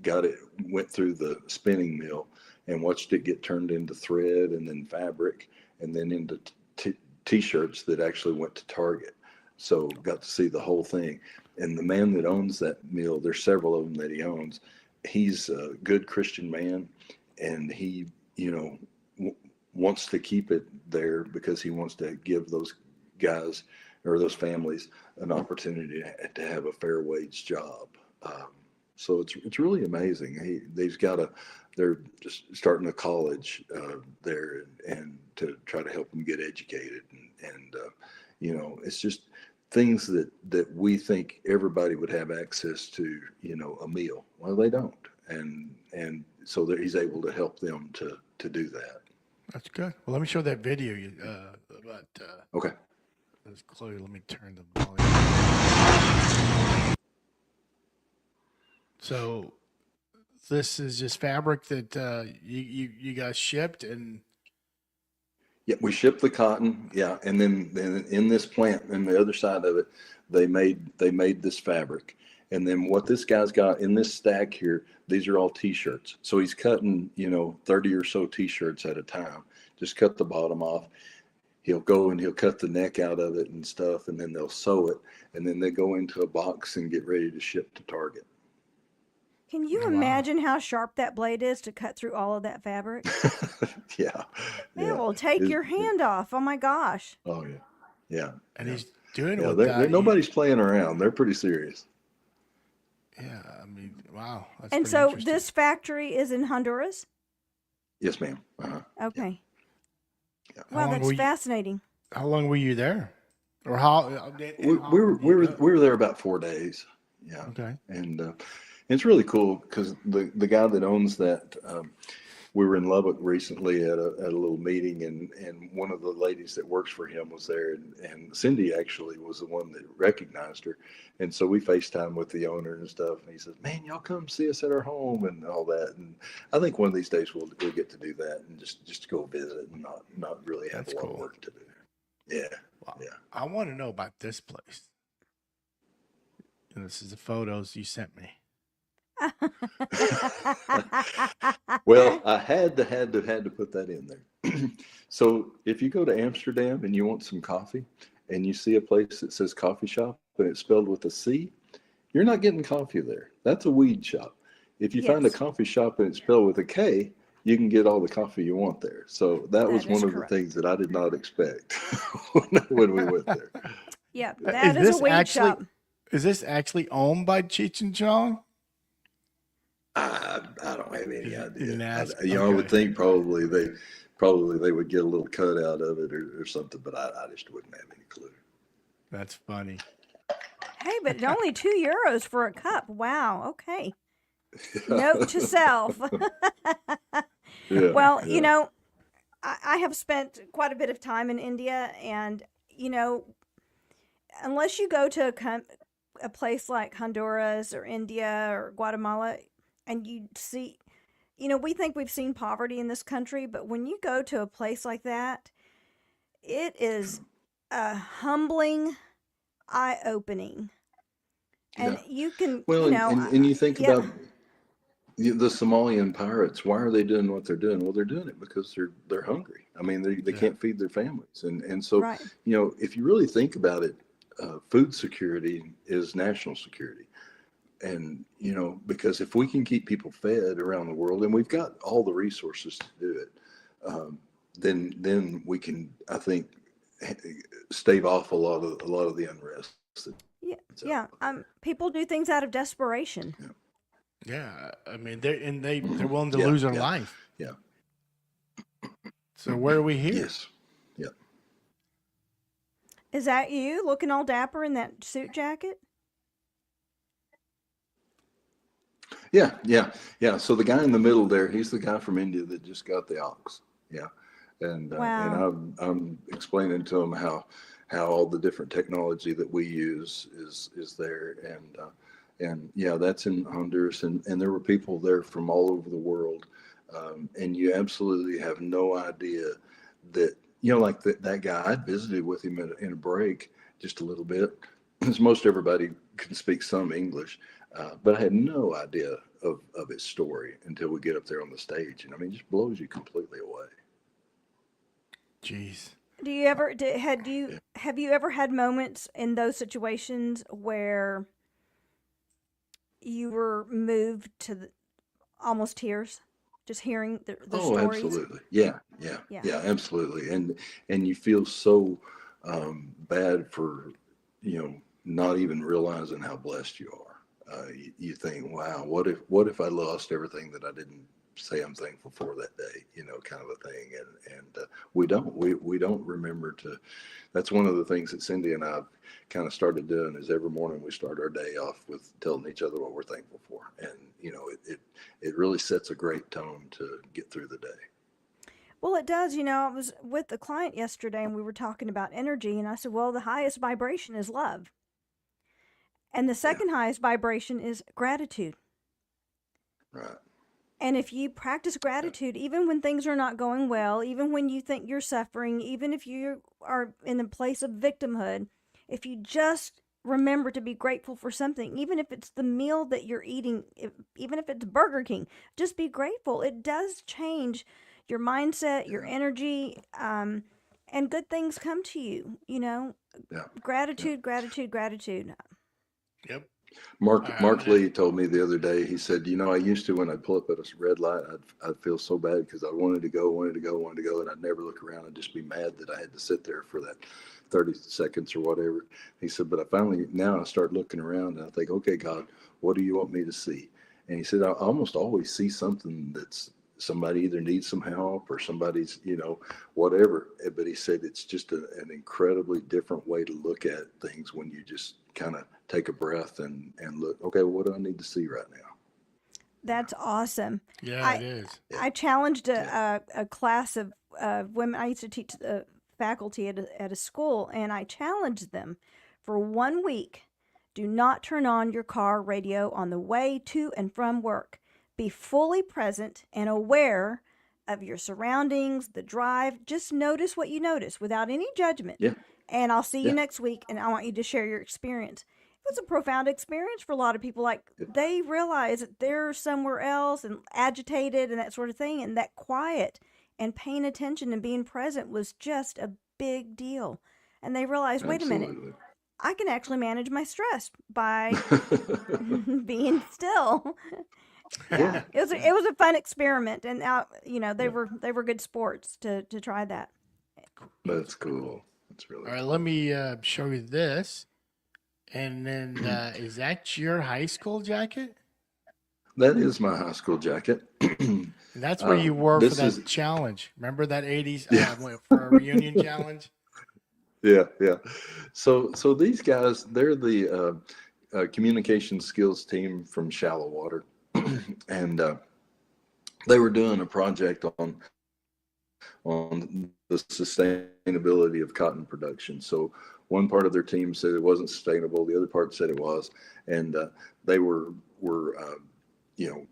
[SPEAKER 3] went through the spinning mill and watched it get turned into thread and then fabric and then into t-shirts that actually went to Target. So got to see the whole thing. And the man that owns that mill, there's several of them that he owns. He's a good Christian man, and he, wants to keep it there because he wants to give those guys or those families an opportunity to have a fair wage job. So it's really amazing. They're just starting a college there, and to try to help them get educated, and it's just things that we think everybody would have access to, a meal. Well, they don't, and so that he's able to help them to do that.
[SPEAKER 1] That's good. Well, let me show that video about
[SPEAKER 3] Okay.
[SPEAKER 1] this Chloe. Let me turn the volume. So this is just fabric that you guys shipped, and
[SPEAKER 3] Yeah, we shipped the cotton. Yeah, and then in this plant, and the other side of it, they made this fabric. And then what this guy's got in this stack here, these are all t-shirts. So he's cutting, 30 or so t-shirts at a time. Just cut the bottom off. He'll go and he'll cut the neck out of it and stuff, and then they'll sew it, and then they go into a box and get ready to ship to Target.
[SPEAKER 2] Can you
[SPEAKER 1] wow.
[SPEAKER 2] imagine how sharp that blade is to cut through all of that fabric?
[SPEAKER 3] Yeah,
[SPEAKER 2] It
[SPEAKER 3] yeah.
[SPEAKER 2] will take
[SPEAKER 3] It,
[SPEAKER 2] your
[SPEAKER 3] it,
[SPEAKER 2] hand off. Oh my gosh.
[SPEAKER 3] oh yeah, yeah,
[SPEAKER 1] And
[SPEAKER 3] yeah.
[SPEAKER 1] doing it
[SPEAKER 3] Yeah,
[SPEAKER 1] with that.
[SPEAKER 3] nobody's playing around. They're pretty serious.
[SPEAKER 1] Yeah, I mean, wow, that's
[SPEAKER 2] And
[SPEAKER 1] pretty
[SPEAKER 2] so
[SPEAKER 1] interesting.
[SPEAKER 2] this factory is in Honduras?
[SPEAKER 3] Yes, ma'am. Yeah,
[SPEAKER 2] Okay.
[SPEAKER 3] yeah.
[SPEAKER 1] How
[SPEAKER 2] Wow,
[SPEAKER 1] long
[SPEAKER 2] that's
[SPEAKER 1] were you?
[SPEAKER 2] fascinating.
[SPEAKER 1] How long were you there? Or how?
[SPEAKER 3] We,
[SPEAKER 1] And how often do you go?
[SPEAKER 3] we were there about 4 days. Yeah,
[SPEAKER 1] Okay.
[SPEAKER 3] and it's really cool because the guy that owns that, we were in Lubbock recently at a little meeting, and one of the ladies that works for him was there, and Cindy actually was the one that recognized her, and so we FaceTime with the owner and stuff, and he says, "Man, y'all come see us at our home and all that." And I think one of these days we'll get to do that and just go visit and not really have
[SPEAKER 1] That's
[SPEAKER 3] a lot of
[SPEAKER 1] cool.
[SPEAKER 3] work to do. Yeah,
[SPEAKER 1] Wow.
[SPEAKER 3] yeah.
[SPEAKER 1] I want to know about this place. And this is the photos you sent me.
[SPEAKER 3] Well, I had to put that in there. So if you go to Amsterdam and you want some coffee and you see a place that says coffee shop and it's spelled with a C, you're not getting coffee there. That's a weed shop. If you find a
[SPEAKER 2] Yes,
[SPEAKER 3] coffee shop and it's spelled with a K, you can get all the coffee you want there. So that
[SPEAKER 2] that
[SPEAKER 3] was
[SPEAKER 2] is
[SPEAKER 3] one of the
[SPEAKER 2] correct.
[SPEAKER 3] things that I did not expect when we went there.
[SPEAKER 2] Yep,
[SPEAKER 1] Is
[SPEAKER 2] that is a
[SPEAKER 1] this
[SPEAKER 2] weed
[SPEAKER 1] actually
[SPEAKER 2] shop.
[SPEAKER 1] owned by Cheech and Chong?
[SPEAKER 3] I don't have any
[SPEAKER 1] You
[SPEAKER 3] idea.
[SPEAKER 1] didn't ask.
[SPEAKER 3] I would
[SPEAKER 1] Okay.
[SPEAKER 3] think probably they would get a little cut out of it or something, but I just wouldn't have any clue.
[SPEAKER 1] That's funny.
[SPEAKER 2] Hey, but only €2 for a cup. Wow. Okay. Note to self.
[SPEAKER 3] Yeah,
[SPEAKER 2] Well,
[SPEAKER 3] yeah.
[SPEAKER 2] I have spent quite a bit of time in India, and unless you go to a place like Honduras or India or Guatemala, and you see, we think we've seen poverty in this country, but when you go to a place like that, it is a humbling, eye opening. And
[SPEAKER 3] Yeah.
[SPEAKER 2] you can,
[SPEAKER 3] Well, and you think
[SPEAKER 2] yeah,
[SPEAKER 3] about the Somalian pirates. Why are they doing what they're doing? Well, they're doing it because they're hungry. I mean, they
[SPEAKER 1] Yeah.
[SPEAKER 3] can't feed their families, and so
[SPEAKER 2] right.
[SPEAKER 3] if you really think about it, food security is national security. And because if we can keep people fed around the world, and we've got all the resources to do it, um, then we can, I think, stave off a lot of the unrest
[SPEAKER 2] Yeah,
[SPEAKER 3] that's out
[SPEAKER 2] yeah.
[SPEAKER 3] there.
[SPEAKER 2] People do things out of desperation.
[SPEAKER 3] Yeah,
[SPEAKER 1] Yeah. I mean, they're willing to
[SPEAKER 3] yeah,
[SPEAKER 1] lose their
[SPEAKER 3] yeah,
[SPEAKER 1] life.
[SPEAKER 3] yeah.
[SPEAKER 1] So where are we here?
[SPEAKER 3] Yes, yeah,
[SPEAKER 2] Is that you looking all dapper in that suit jacket?
[SPEAKER 3] yeah. So the guy in the middle there, he's the guy from India that just got the ox. Yeah, and
[SPEAKER 2] Wow.
[SPEAKER 3] I'm explaining to him how all the different technology that we use is there, and yeah, that's in Honduras, and there were people there from all over the world, and you absolutely have no idea that like that guy. I visited with him in a break just a little bit, because most everybody can speak some English, but I had no idea of his story until we get up there on the stage, and I mean, it just blows you completely away.
[SPEAKER 1] Jeez.
[SPEAKER 2] Do you ever had you
[SPEAKER 3] Yeah.
[SPEAKER 2] have you ever had moments in those situations where you were moved to almost tears just hearing the
[SPEAKER 3] Oh,
[SPEAKER 2] stories?
[SPEAKER 3] absolutely. Yeah, yeah,
[SPEAKER 2] Yeah.
[SPEAKER 3] yeah, absolutely. And you feel so bad for not even realizing how blessed you are. You think, wow, what if I lost everything that I didn't say I'm thankful for that day? Kind of a thing. And we don't remember to. That's one of the things that Cindy and I kind of started doing, is every morning we start our day off with telling each other what we're thankful for, and it really sets a great tone to get through the day.
[SPEAKER 2] Well, it does. I was with a client yesterday and we were talking about energy, and I said, well, the highest vibration is love. And the
[SPEAKER 3] Yeah,
[SPEAKER 2] second highest vibration is gratitude.
[SPEAKER 3] right.
[SPEAKER 2] And if you practice
[SPEAKER 3] Yeah,
[SPEAKER 2] gratitude, even when things are not going well, even when you think you're suffering, even if you are in a place of victimhood, if you just remember to be grateful for something, even if it's the meal that you're eating, even if it's Burger King, just be grateful. It does change your mindset, your
[SPEAKER 3] yeah,
[SPEAKER 2] energy, and good things come to you.
[SPEAKER 3] yeah, yeah.
[SPEAKER 2] Gratitude, gratitude, gratitude.
[SPEAKER 1] Yep. All
[SPEAKER 3] Mark
[SPEAKER 1] right, I'm
[SPEAKER 3] Mark
[SPEAKER 1] gonna.
[SPEAKER 3] Lee told me the other day. He said, I used to, when I'd pull up at a red light, I'd feel so bad because I wanted to go, and I'd never look around and just be mad that I had to sit there for that 30 seconds or whatever. He said, but now I start looking around and I think, okay, God, what do you want me to see? And he said, I almost always see something that's somebody either needs some help or somebody's, whatever. But he said, it's just an incredibly different way to look at things when you just kind of take a breath and look, okay, what do I need to see right now?
[SPEAKER 2] That's awesome.
[SPEAKER 1] Yeah, it
[SPEAKER 2] I
[SPEAKER 1] is.
[SPEAKER 2] I challenged
[SPEAKER 3] Yeah.
[SPEAKER 2] a class of women. I used to teach the faculty at a school, and I challenged them for 1 week. Do not turn on your car radio on the way to and from work. Be fully present and aware of your surroundings, the drive. Just notice what you notice without any judgment.
[SPEAKER 3] Yeah.
[SPEAKER 2] And I'll see you
[SPEAKER 3] Yeah.
[SPEAKER 2] next week, and I want you to share your experience. It was a profound experience for a lot of people. Like, they realize that they're somewhere else and agitated and that sort of thing, and that quiet and paying attention and being present was just a big deal. And they realize, wait a minute,
[SPEAKER 3] Absolutely.
[SPEAKER 2] I can actually manage my stress by being still. Yeah,
[SPEAKER 3] Yeah.
[SPEAKER 2] it was a fun experiment, and now they
[SPEAKER 3] Yeah.
[SPEAKER 2] were good sports to try that.
[SPEAKER 3] That's cool. That's really
[SPEAKER 1] All right, let
[SPEAKER 3] cool.
[SPEAKER 1] me show you this. And then, is that your high school jacket?
[SPEAKER 3] That is my high school jacket.
[SPEAKER 1] And that's what you wore for
[SPEAKER 3] This is,
[SPEAKER 1] that challenge. Remember that 80s
[SPEAKER 3] yeah.
[SPEAKER 1] for a reunion challenge?
[SPEAKER 3] Yeah, yeah. So these guys, they're the communication skills team from Shallow Water, and they were doing a project on the sustainability of cotton production. So one part of their team said it wasn't sustainable, the other part said it was, and they were you know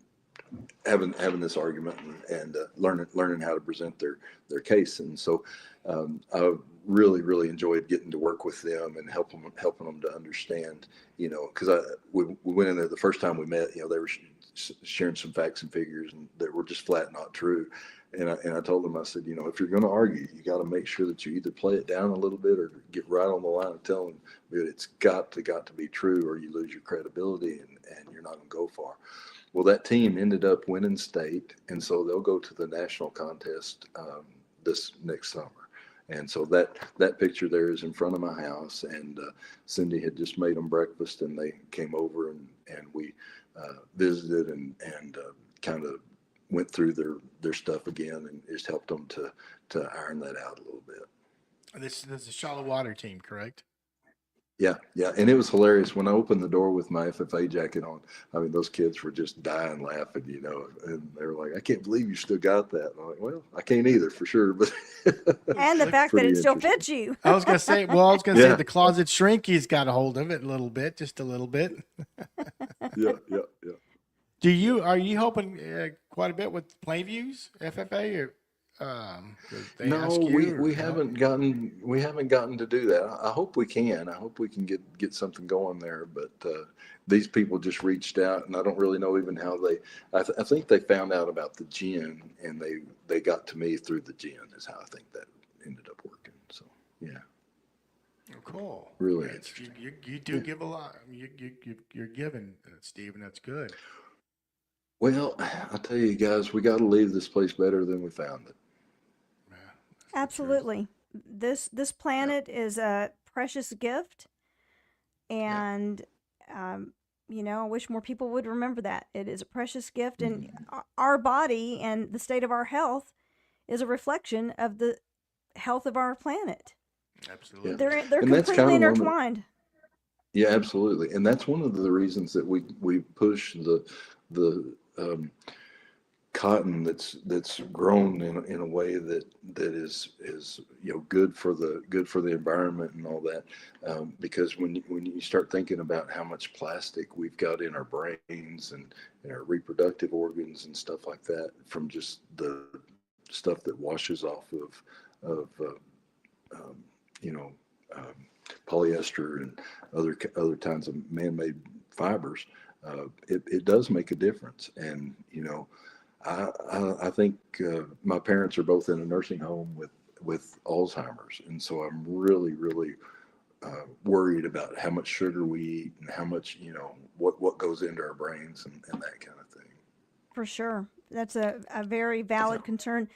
[SPEAKER 3] having this argument and learning how to present their case. And so I really enjoyed getting to work with them and helping them to understand, because we went in there the first time we met, they were sharing some facts and figures and that were just flat not true. And I told them, I said, if you're going to argue, you got to make sure that you either play it down a little bit or get right on the line of telling that it's got to be true, or you lose your credibility and you're not going to go far. Well, that team ended up winning state, and so they'll go to the national contest this next summer. And so that picture there is in front of my house, and Cindy had just made them breakfast, and they came over and we visited and kind of went through their stuff again and just helped them to iron that out a little bit.
[SPEAKER 1] This is a shallow water team, correct?
[SPEAKER 3] Yeah, and it was hilarious when I opened the door with my FFA jacket on. I mean, those kids were just dying laughing, and they were like, "I can't believe you still got that." And I'm like, "Well, I can't either, for sure." But
[SPEAKER 2] And the fact that
[SPEAKER 3] pretty
[SPEAKER 2] it still
[SPEAKER 3] interesting.
[SPEAKER 2] fits you.
[SPEAKER 1] I was gonna say
[SPEAKER 3] Yeah.
[SPEAKER 1] the closet shrinky's got a hold of it a little bit, just a little bit.
[SPEAKER 3] Yeah.
[SPEAKER 1] Are you helping quite a bit with Plainview's FFA, or did they
[SPEAKER 3] No,
[SPEAKER 1] ask you?
[SPEAKER 3] we haven't gotten to do that. I hope we can. I hope we can get something going there. But these people just reached out, and I don't really know even how they. I think they found out about the gin, and they got to me through the gin. Is how I think that ended up working. So yeah,
[SPEAKER 1] Oh, cool.
[SPEAKER 3] really
[SPEAKER 1] Yeah,
[SPEAKER 3] interesting.
[SPEAKER 1] you do give a lot. You're giving, Steve, and that's good.
[SPEAKER 3] Well, I tell you guys, we got to leave this place better than we found it.
[SPEAKER 1] Yeah, that's the truth.
[SPEAKER 2] Absolutely. This planet is a precious gift,
[SPEAKER 3] Yeah.
[SPEAKER 2] and I wish more people would remember that it is a precious gift, and
[SPEAKER 3] Mhm.
[SPEAKER 2] our body and the state of our health is a reflection of the health of our planet.
[SPEAKER 3] Yeah.
[SPEAKER 1] Absolutely.
[SPEAKER 2] They're
[SPEAKER 3] And that's
[SPEAKER 2] completely
[SPEAKER 3] kind of one of
[SPEAKER 2] intertwined.
[SPEAKER 3] Yeah, absolutely, and that's one of the reasons that we push the cotton that's grown in a way that is good for the environment and all that, because when you start thinking about how much plastic we've got in our brains and in our reproductive organs and stuff like that from just the stuff that washes off of um, you know um, polyester and other kinds of man-made fibers, it does make a difference. And I think my parents are both in a nursing home with Alzheimer's, and so I'm really worried about how much sugar we eat and how much what goes into our brains and that kind of thing.
[SPEAKER 2] For sure. That's a very valid concern.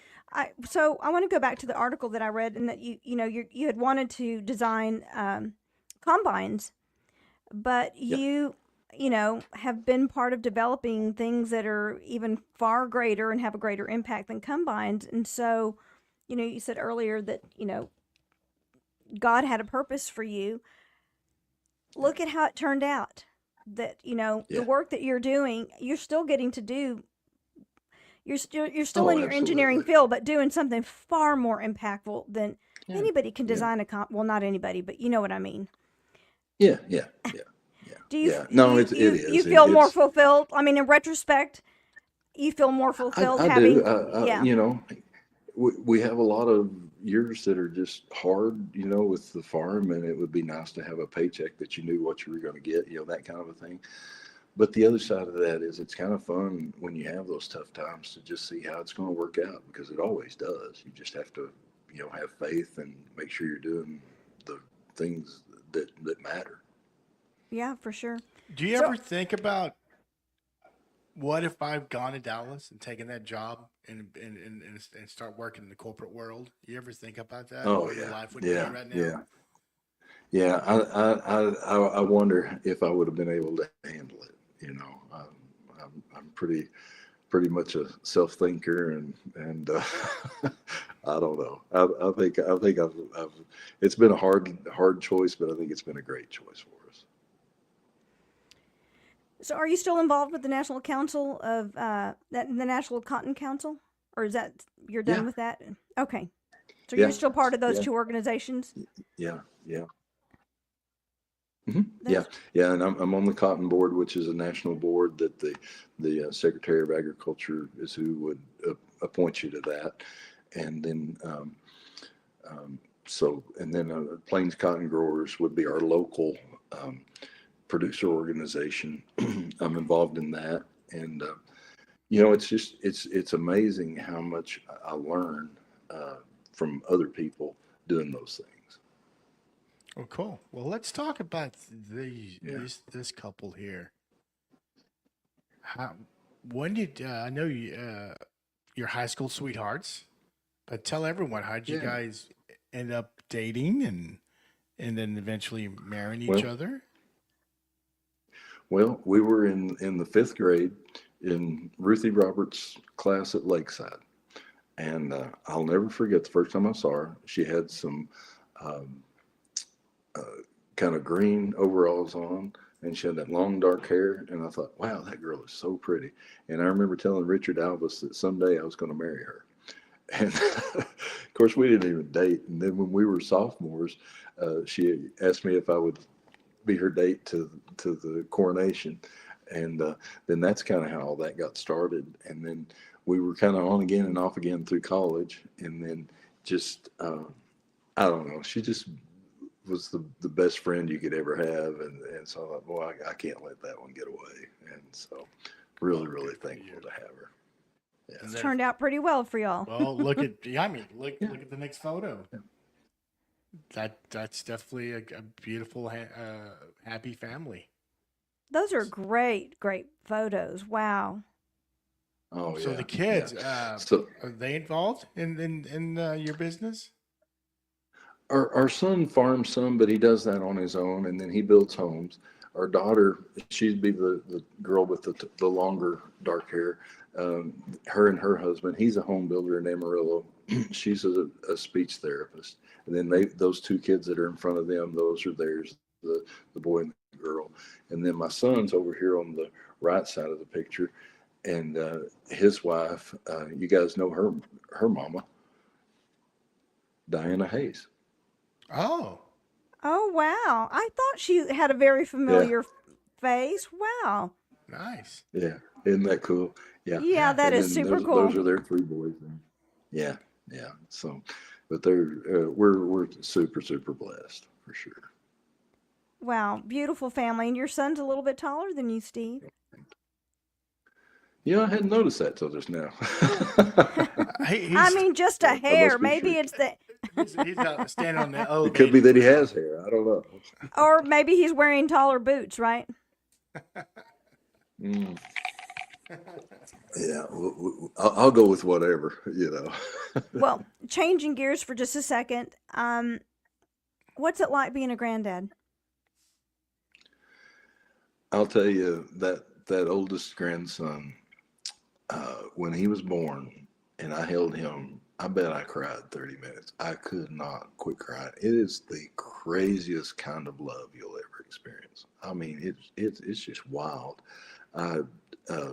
[SPEAKER 2] So I want to go back to the article that I read, and that you had wanted to design combines, but
[SPEAKER 3] Yep.
[SPEAKER 2] you have been part of developing things that are even far greater and have a greater impact than combines. And so, you said earlier that God had a purpose for you. Look at how it turned out. That the
[SPEAKER 3] Yeah.
[SPEAKER 2] work that you're doing, you're still getting to do. You're still
[SPEAKER 3] Oh,
[SPEAKER 2] in your engineering
[SPEAKER 3] absolutely.
[SPEAKER 2] field, but doing something far more impactful than
[SPEAKER 3] Yeah.
[SPEAKER 2] anybody can
[SPEAKER 3] Yeah.
[SPEAKER 2] design well, not anybody, but you know what I mean.
[SPEAKER 3] Yeah. Yeah. Yeah. Yeah.
[SPEAKER 2] Do you
[SPEAKER 3] Yeah. No, it
[SPEAKER 2] you
[SPEAKER 3] is.
[SPEAKER 2] feel more
[SPEAKER 3] It's
[SPEAKER 2] fulfilled? I mean, in retrospect, you feel more fulfilled
[SPEAKER 3] I do.
[SPEAKER 2] having, yeah,
[SPEAKER 3] We have a lot of years that are just hard, with the farm, and it would be nice to have a paycheck that you knew what you were going to get, that kind of a thing. But the other side of that is it's kind of fun when you have those tough times to just see how it's going to work out, because it always does. You just have to, have faith and make sure you're doing the things that matter.
[SPEAKER 2] yeah, for sure.
[SPEAKER 1] Do you
[SPEAKER 2] So
[SPEAKER 1] ever think about what if I've gone to Dallas and taken that job and start working in the corporate world? You ever think about that?
[SPEAKER 3] Oh
[SPEAKER 1] What your
[SPEAKER 3] yeah,
[SPEAKER 1] life would be
[SPEAKER 3] yeah,
[SPEAKER 1] right now?
[SPEAKER 3] yeah, yeah. I wonder if I would have been able to handle it. I'm pretty much a self thinker, and I don't know. I think I've it's been a hard choice, but I think it's been a great choice for us.
[SPEAKER 2] so are you still involved with the National Council of the National Cotton Council, or is that you're
[SPEAKER 3] Yeah,
[SPEAKER 2] done with that? Okay, so you're
[SPEAKER 3] yeah,
[SPEAKER 2] still part of those
[SPEAKER 3] yeah,
[SPEAKER 2] two organizations.
[SPEAKER 3] yeah, yeah. Hmm. Yeah,
[SPEAKER 2] That's
[SPEAKER 3] yeah, and I'm on the Cotton Board, which is a national board that the Secretary of Agriculture is who would appoint you to that, and then Plains Cotton Growers would be our local um, producer organization. I'm involved in that, and it's amazing how much I learn uh, from other people doing those things.
[SPEAKER 1] Oh, cool. Well, let's talk about
[SPEAKER 3] Yeah,
[SPEAKER 1] this couple here. How when did I know your high school sweethearts? But tell everyone, how'd you
[SPEAKER 3] yeah.
[SPEAKER 1] guys end up dating and then eventually marrying each
[SPEAKER 3] Well,
[SPEAKER 1] other?
[SPEAKER 3] Well, we were in the fifth grade in Ruthie Roberts' class at Lakeside, and I'll never forget the first time I saw her. She had some um, uh, kind of green overalls on, and she had that long dark hair. And I thought, wow, that girl is so pretty. And I remember telling Richard Alvis that someday I was going to marry her. And of course, we didn't even date. And then when we were sophomores, she asked me if I would be her date to the coronation, and then that's kind of how all that got started. And then we were kind of on again and off again through college, and then just I don't know. She just was the best friend you could ever have, and so I thought, well, I can't let that one get away, and so really
[SPEAKER 1] Well,
[SPEAKER 3] really
[SPEAKER 1] good for
[SPEAKER 3] thankful
[SPEAKER 1] you.
[SPEAKER 3] to have her. Yeah,
[SPEAKER 1] And
[SPEAKER 2] it's
[SPEAKER 1] then,
[SPEAKER 2] turned out pretty well for y'all.
[SPEAKER 1] well, look at yeah, I mean,
[SPEAKER 3] yeah,
[SPEAKER 1] look at the next photo.
[SPEAKER 3] yeah.
[SPEAKER 1] That's definitely a beautiful, happy family.
[SPEAKER 2] Those are great, great photos. Wow.
[SPEAKER 3] Oh
[SPEAKER 1] So the
[SPEAKER 3] yeah, yeah.
[SPEAKER 1] kids,
[SPEAKER 3] So
[SPEAKER 1] are they involved in your business?
[SPEAKER 3] our son farms some, but he does that on his own, and then he builds homes. Our daughter, she'd be the girl with the longer dark hair. Her and her husband, he's a home builder in Amarillo. She's a speech therapist. And then those two kids that are in front of them, those are theirs, the boy and the girl. And then my son's over here on the right side of the picture, and his wife, you guys know her mama, Diana Hayes.
[SPEAKER 1] Oh,
[SPEAKER 2] Oh, wow. I thought she had a very
[SPEAKER 3] Yeah,
[SPEAKER 2] familiar face. Wow.
[SPEAKER 1] nice.
[SPEAKER 3] yeah. Isn't that cool? Yeah.
[SPEAKER 2] Yeah,
[SPEAKER 1] Yeah.
[SPEAKER 2] that
[SPEAKER 3] And
[SPEAKER 2] is
[SPEAKER 3] then
[SPEAKER 2] super
[SPEAKER 3] those
[SPEAKER 2] cool.
[SPEAKER 3] are their three boys. Yeah, yeah. So, but we're super blessed for sure.
[SPEAKER 2] Wow, beautiful family. And your son's a little bit taller than you, Steve.
[SPEAKER 3] I hadn't noticed that till just now.
[SPEAKER 2] I
[SPEAKER 1] He's
[SPEAKER 2] mean, just a
[SPEAKER 3] I
[SPEAKER 2] hair.
[SPEAKER 3] must be
[SPEAKER 2] Maybe
[SPEAKER 3] shrinking.
[SPEAKER 2] it's the,
[SPEAKER 1] he's standing on the
[SPEAKER 3] It could be
[SPEAKER 1] elevated
[SPEAKER 3] that
[SPEAKER 1] for
[SPEAKER 3] he has
[SPEAKER 1] sure.
[SPEAKER 3] hair. I don't know.
[SPEAKER 2] or maybe he's wearing taller boots, right?
[SPEAKER 3] Mm, Yeah, I'll go with whatever,
[SPEAKER 2] Well, changing gears for just a second. What's it like being a granddad?
[SPEAKER 3] I'll tell you that oldest grandson, when he was born and I held him, I bet I cried 30 minutes. I could not quit crying. It is the craziest kind of love you'll ever experience. I mean, it's just wild. I uh,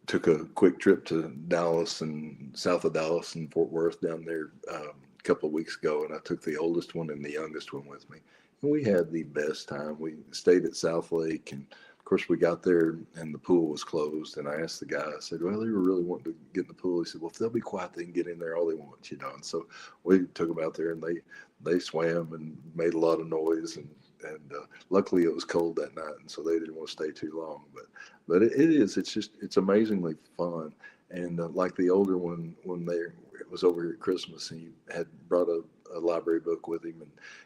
[SPEAKER 3] took a quick trip to Dallas and south of Dallas and Fort Worth down there a couple of weeks ago, and I took the oldest one and the youngest one with me. And we had the best time. We stayed at South Lake, and of course, we got there and the pool was closed. And I asked the guy, I said, well, they were really wanting to get in the pool. He said, well, if they'll be quiet, they can get in there all they want. And so we took them out there and they swam and made a lot of noise. And luckily it was cold that night. And so they didn't want to stay too long. But it's amazingly fun. And like the older one, it was over at Christmas and he had brought a library book with him.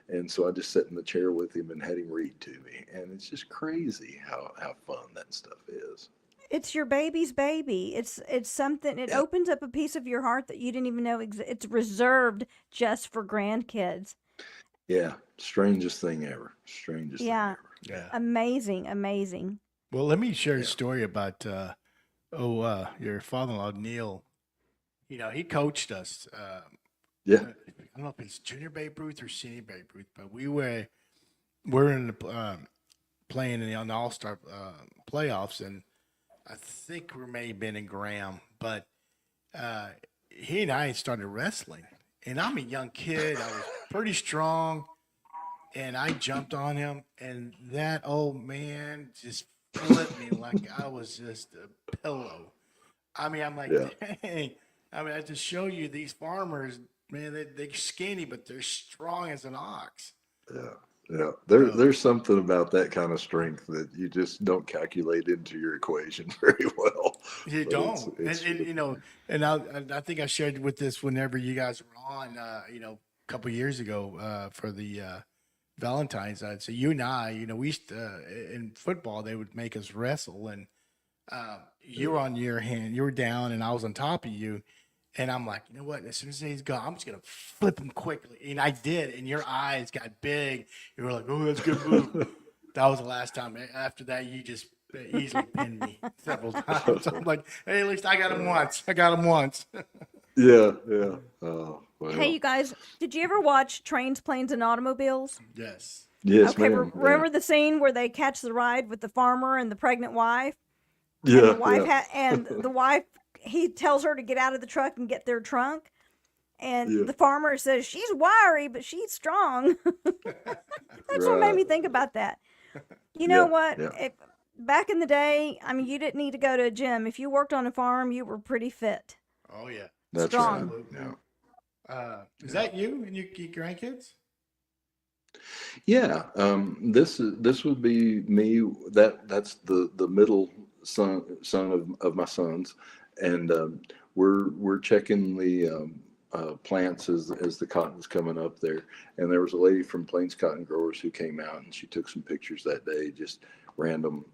[SPEAKER 3] And so I just sat in the chair with him and had him read to me. And it's just crazy how fun that stuff is.
[SPEAKER 2] It's your baby's baby. It's something. It
[SPEAKER 3] Yeah.
[SPEAKER 2] opens up a piece of your heart that you didn't even know it's reserved just for grandkids.
[SPEAKER 3] Yeah. Strangest thing ever. Strangest thing
[SPEAKER 2] Yeah,
[SPEAKER 3] ever.
[SPEAKER 1] Yeah.
[SPEAKER 2] amazing, amazing.
[SPEAKER 1] Well, let me share a
[SPEAKER 3] Yeah.
[SPEAKER 1] story about your father-in-law Neil. He coached us.
[SPEAKER 3] Yeah.
[SPEAKER 1] I don't know if it's junior Babe Ruth or senior Babe Ruth, but we're in the playing on the All Star playoffs, and I think we may have been in Graham, but he and I started wrestling, and I'm a young kid. I was pretty strong, and I jumped on him, and that old man just flipped me like I was just a pillow. I mean, I'm like,
[SPEAKER 3] Yeah.
[SPEAKER 1] dang. I mean, I just show you these farmers, man, they're skinny, but they're strong as an ox.
[SPEAKER 3] Yeah. Yeah.
[SPEAKER 1] So
[SPEAKER 3] There's something about that kind of strength that you just don't calculate into your equation very well.
[SPEAKER 1] you
[SPEAKER 3] But
[SPEAKER 1] don't.
[SPEAKER 3] it's
[SPEAKER 1] And I think I shared with this whenever you guys were on, a couple years ago for the Valentine's Night. So you and I, we used to, in football, they would make us wrestle, and you were on your hand, you were down, and I was on top of you. And I'm like, you know what? As soon as he's gone, I'm just gonna flip him quickly. And I did, and your eyes got big. You were like, "Oh, that's a good move." That was the last time. After that, you just easily pinned me several times. I'm like, "Hey, at least I got him once. I got him once."
[SPEAKER 3] yeah. Yeah. Oh,
[SPEAKER 2] Hey, you
[SPEAKER 3] well.
[SPEAKER 2] guys, did you ever watch Trains, Planes, and Automobiles?
[SPEAKER 1] Yes.
[SPEAKER 3] Yes,
[SPEAKER 2] Okay,
[SPEAKER 3] ma'am. Yeah.
[SPEAKER 2] remember the scene where they catch the ride with the farmer and the pregnant wife, and the
[SPEAKER 3] Yeah.
[SPEAKER 2] wife
[SPEAKER 3] Yeah.
[SPEAKER 2] and the wife he tells her to get out of the truck and get their trunk, and
[SPEAKER 3] Yeah.
[SPEAKER 2] the farmer says she's wiry but she's strong. That's what made
[SPEAKER 3] Right.
[SPEAKER 2] me think about that. You know
[SPEAKER 3] Yeah.
[SPEAKER 2] what?
[SPEAKER 3] Yeah.
[SPEAKER 2] Back in the day, I mean, you didn't need to go to a gym. If you worked on a farm, you were pretty fit,
[SPEAKER 1] Oh yeah.
[SPEAKER 3] That's right.
[SPEAKER 2] strong.
[SPEAKER 1] Absolutely.
[SPEAKER 3] Yeah.
[SPEAKER 1] Is
[SPEAKER 3] Yeah.
[SPEAKER 1] that you and your grandkids?
[SPEAKER 3] Yeah, this would be me. That's the middle son of my sons, and we're checking the plants as the cotton's coming up there. And there was a lady from Plains Cotton Growers who came out and she took some pictures that day, just random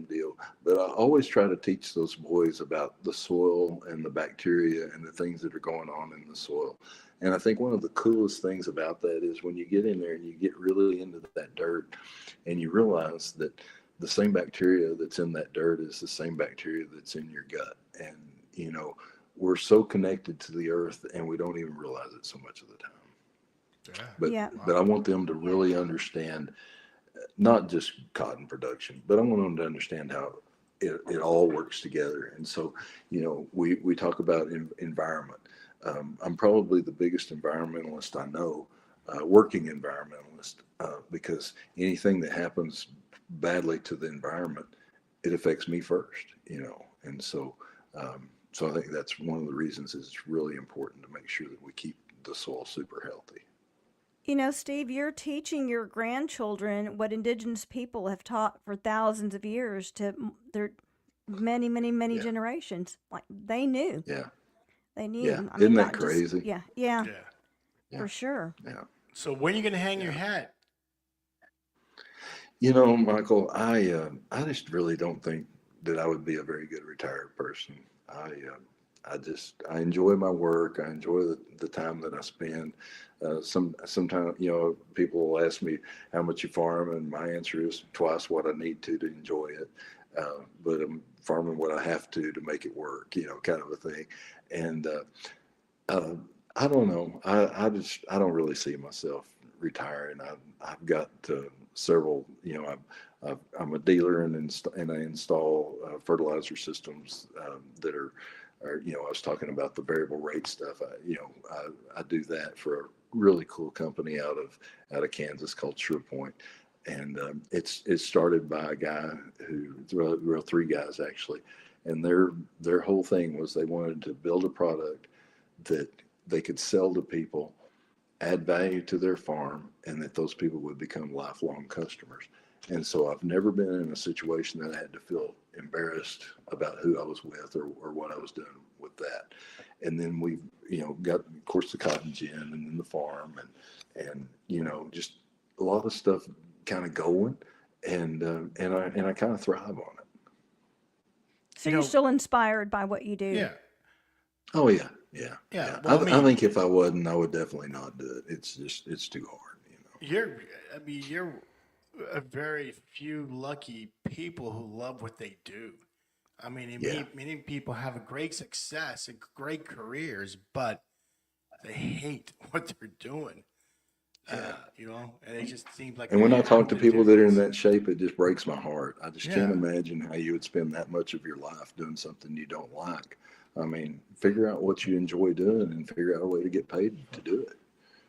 [SPEAKER 3] deal. But I always try to teach those boys about the soil and the bacteria and the things that are going on in the soil. And I think one of the coolest things about that is when you get in there and you get really into that dirt and you realize that the same bacteria that's in that dirt is the same bacteria that's in your gut. And, we're so connected to the earth and we don't even realize it so much of the time.
[SPEAKER 1] Yeah.
[SPEAKER 3] But,
[SPEAKER 2] Yeah.
[SPEAKER 3] but I want them to really understand not just cotton production, but I want them to understand how it all works together. And so, we talk about environment. I'm probably the biggest environmentalist I know, working environmentalist, because anything that happens badly to the environment, it affects me first. And so I think that's one of the reasons it's really important to make sure that we keep the soil super healthy.
[SPEAKER 2] Steve, you're teaching your grandchildren what indigenous people have taught for thousands of years to their many, many, many
[SPEAKER 3] Yeah,
[SPEAKER 2] generations. Like they knew.
[SPEAKER 3] yeah,
[SPEAKER 2] They
[SPEAKER 3] yeah.
[SPEAKER 2] knew. I
[SPEAKER 3] Isn't
[SPEAKER 2] mean,
[SPEAKER 3] that
[SPEAKER 2] not just,
[SPEAKER 3] crazy?
[SPEAKER 2] yeah, yeah,
[SPEAKER 1] Yeah.
[SPEAKER 3] Yeah,
[SPEAKER 2] for sure.
[SPEAKER 3] yeah,
[SPEAKER 1] So when are you gonna hang your
[SPEAKER 3] yeah.
[SPEAKER 1] hat?
[SPEAKER 3] Michael, I just really don't think that I would be a very good retired person. I enjoy my work. I enjoy the time that I spend. Sometimes, people will ask me how much you farm, and my answer is twice what I need to enjoy it. But I'm farming what I have to make it work, kind of a thing. And uh, I don't know. I don't really see myself retiring. I've got several. I'm a dealer and I install fertilizer systems that are. I was talking about the variable rate stuff. I do that for a really cool company out of Kansas called SurePoint. And it's started by a guy well, three guys actually, and their whole thing was they wanted to build a product that they could sell to people, add value to their farm, and that those people would become lifelong customers. And so I've never been in a situation that I had to feel embarrassed about who I was with or what I was doing with that. And then we, got, of course, the cotton gin and then the farm and just a lot of stuff kind of going. And I kind of thrive on it.
[SPEAKER 2] So you're still inspired by what you do.
[SPEAKER 1] Yeah.
[SPEAKER 3] Oh yeah. Yeah.
[SPEAKER 1] Yeah.
[SPEAKER 3] I,
[SPEAKER 1] Well,
[SPEAKER 3] I think if I wasn't, I would definitely not do it. It's too hard,
[SPEAKER 1] you're a very few lucky people who love what they do. I mean, many people have a great success and great careers, but they hate what they're doing. And it just seems like.
[SPEAKER 3] And when I talk to
[SPEAKER 1] the
[SPEAKER 3] people that are in
[SPEAKER 1] difference.
[SPEAKER 3] that shape, it just breaks my heart. I just can't
[SPEAKER 1] Yeah.
[SPEAKER 3] imagine how you would spend that much of your life doing something you don't like. I mean, figure out what you enjoy doing and figure out a way to get paid to do it.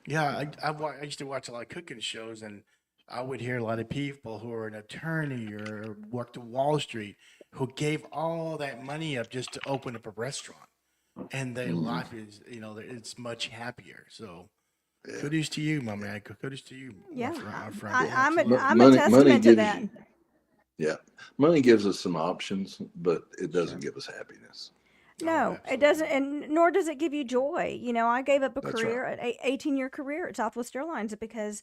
[SPEAKER 1] Yeah, I used to watch a lot of cooking shows, and I would hear a lot of people who are an attorney or worked at Wall Street who gave all that money up just to open up a restaurant, and their
[SPEAKER 3] Mhm.
[SPEAKER 1] life is, it's much happier. So,
[SPEAKER 3] Yeah.
[SPEAKER 1] kudos to you, my man. Kudos to you,
[SPEAKER 2] Yeah,
[SPEAKER 1] my friend.
[SPEAKER 2] I'm
[SPEAKER 1] Absolutely.
[SPEAKER 2] a
[SPEAKER 3] Money
[SPEAKER 2] testament to
[SPEAKER 3] gives
[SPEAKER 2] that.
[SPEAKER 3] you, yeah, money gives us some options, but it doesn't
[SPEAKER 1] Sure.
[SPEAKER 3] give us happiness.
[SPEAKER 1] Oh,
[SPEAKER 2] No, it doesn't,
[SPEAKER 1] absolutely.
[SPEAKER 2] and nor does it give you joy. I gave up a
[SPEAKER 3] That's right.
[SPEAKER 2] career, 18-year career at Southwest Airlines because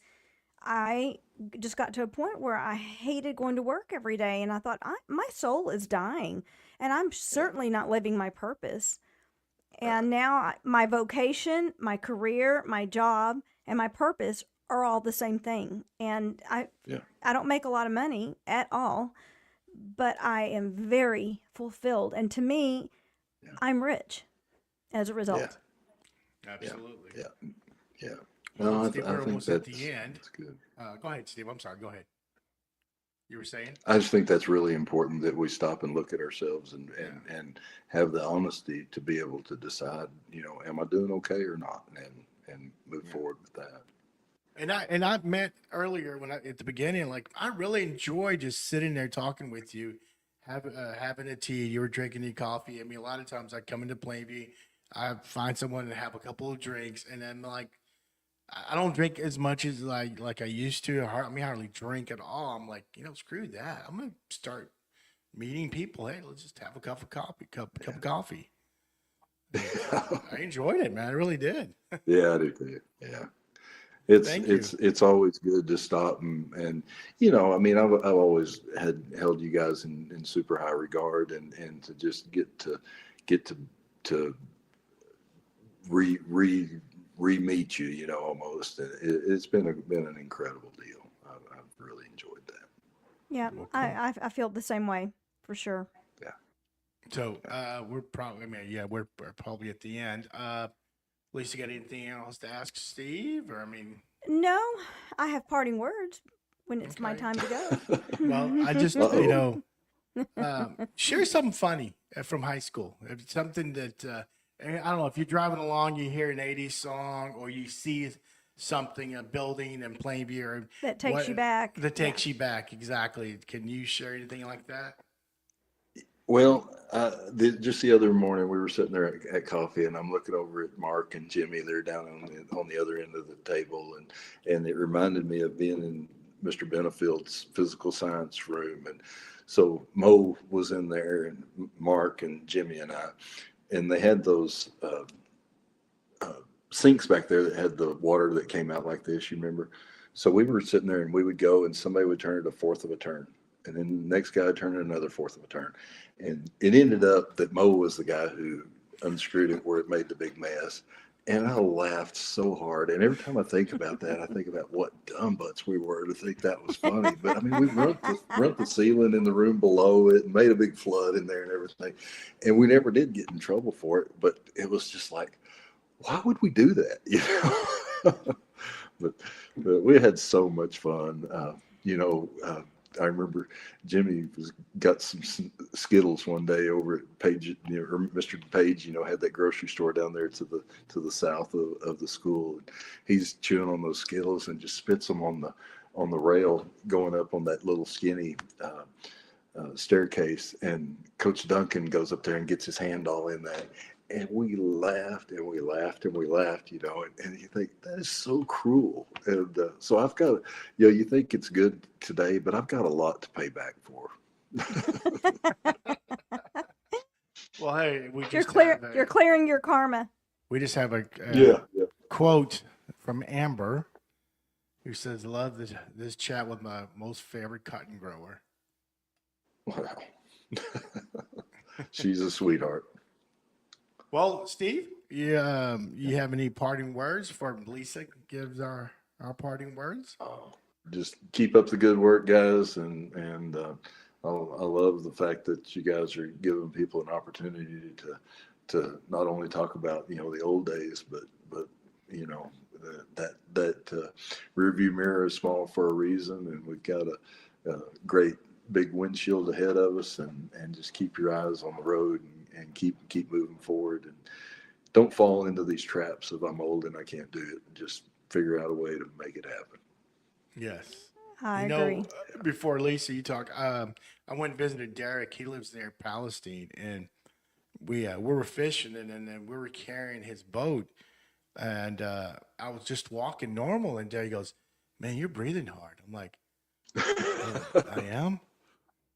[SPEAKER 2] I just got to a point where I hated going to work every day, and I thought my soul is dying, and I'm
[SPEAKER 3] Yeah.
[SPEAKER 2] certainly not living my purpose.
[SPEAKER 3] Right.
[SPEAKER 2] And now my vocation, my career, my job, and my purpose are all the same thing. And
[SPEAKER 3] Yeah.
[SPEAKER 2] I don't make a lot of money at all, but I am very fulfilled. And to me,
[SPEAKER 3] Yeah.
[SPEAKER 2] I'm rich as a
[SPEAKER 3] Yeah.
[SPEAKER 2] result.
[SPEAKER 3] Yeah.
[SPEAKER 1] Absolutely.
[SPEAKER 3] Yeah. Yeah.
[SPEAKER 1] Well,
[SPEAKER 3] No,
[SPEAKER 1] Steve,
[SPEAKER 3] I
[SPEAKER 1] we're
[SPEAKER 3] think
[SPEAKER 1] almost at the end.
[SPEAKER 3] that's good.
[SPEAKER 1] Go ahead, Steve. I'm sorry. Go ahead. You were saying?
[SPEAKER 3] I just think that's really important that we stop and look at ourselves and have the honesty to be able to decide, am I doing okay or not, and move
[SPEAKER 1] Yeah.
[SPEAKER 3] forward with that.
[SPEAKER 1] And I meant earlier at the beginning, like I really enjoy just sitting there talking with you, having a tea. You were drinking your coffee. I mean, a lot of times I come into Plainview, I find someone and have a couple of drinks, and then like I don't drink as much as like I used to. I hardly drink at all. I'm like, screw that. I'm gonna start meeting people. Hey, let's just have a cup of coffee. Cup of coffee. I enjoyed it, man. I really did.
[SPEAKER 3] Yeah, I do too. Yeah. It's
[SPEAKER 1] Thank you.
[SPEAKER 3] it's always good to stop and I've always held you guys in super high regard and to just get to re-meet you, almost. And it's been an incredible deal. I've really enjoyed that.
[SPEAKER 2] Yeah,
[SPEAKER 1] Well, cool.
[SPEAKER 2] I feel the same way for sure.
[SPEAKER 3] Yeah.
[SPEAKER 1] So we're probably, we're probably at the end. Lisa, got anything else to ask Steve? Or
[SPEAKER 2] No, I have parting words when it's my
[SPEAKER 1] Okay.
[SPEAKER 2] time to go.
[SPEAKER 1] well, I just
[SPEAKER 3] Uh-oh.
[SPEAKER 1] share something funny from high school. If it's something that I don't know, if you're driving along, you hear an '80s song, or you see something, a building in Plainview, or
[SPEAKER 2] That takes you back.
[SPEAKER 1] That takes you back, exactly. Can you share anything like that?
[SPEAKER 3] Well, just the other morning, we were sitting there at coffee, and I'm looking over at Mark and Jimmy. They're down on the other end of the table, and it reminded me of being in Mr. Benefield's physical science room. And so Mo was in there, and Mark and Jimmy and I, and they had those sinks back there that had the water that came out like this. You remember? So we were sitting there, and we would go, and somebody would turn it a fourth of a turn. And then the next guy turned another fourth of a turn. And it ended up that Mo was the guy who unscrewed it where it made the big mess. And I laughed so hard. And every time I think about that, I think about what dumb butts we were to think that was funny. But I mean, we rent the ceiling in the room below it and made a big flood in there and everything. And we never did get in trouble for it. But it was just like, why would we do that? You know? but we had so much fun. I remember Jimmy got some Skittles one day over at Page, or Mr. Page, had that grocery store down there to the south of the school. He's chewing on those Skittles and just spits them on the rail going up on that little skinny staircase. And Coach Duncan goes up there and gets his hand all in that. And we laughed and we laughed and we laughed, and you think that is so cruel. And so I've got, you think it's good today, but I've got a lot to pay back for.
[SPEAKER 1] Well, hey,
[SPEAKER 2] You're clearing your karma.
[SPEAKER 1] We just have a quote from Amber, who says, "Love this chat with my most favorite cotton grower."
[SPEAKER 3] Wow, she's a sweetheart.
[SPEAKER 1] Well, Steve, you have any parting words before Lisa gives our parting words?
[SPEAKER 3] Just keep up the good work, guys, and I love the fact that you guys are giving people an opportunity to not only talk about the old days, but that rearview mirror is small for a reason, and we've got a great big windshield ahead of us, and just keep your eyes on the road and keep moving forward, and don't fall into these traps of I'm old and I can't do it. Just figure out a way to make it happen.
[SPEAKER 1] Yes.
[SPEAKER 2] I agree.
[SPEAKER 1] Before Lisa, you talk, I went and visited Derek. He lives near Palestine, and we were fishing, and then we were carrying his boat, and I was just walking normal, and Derek goes, "Man, you're breathing hard." I'm like, I am.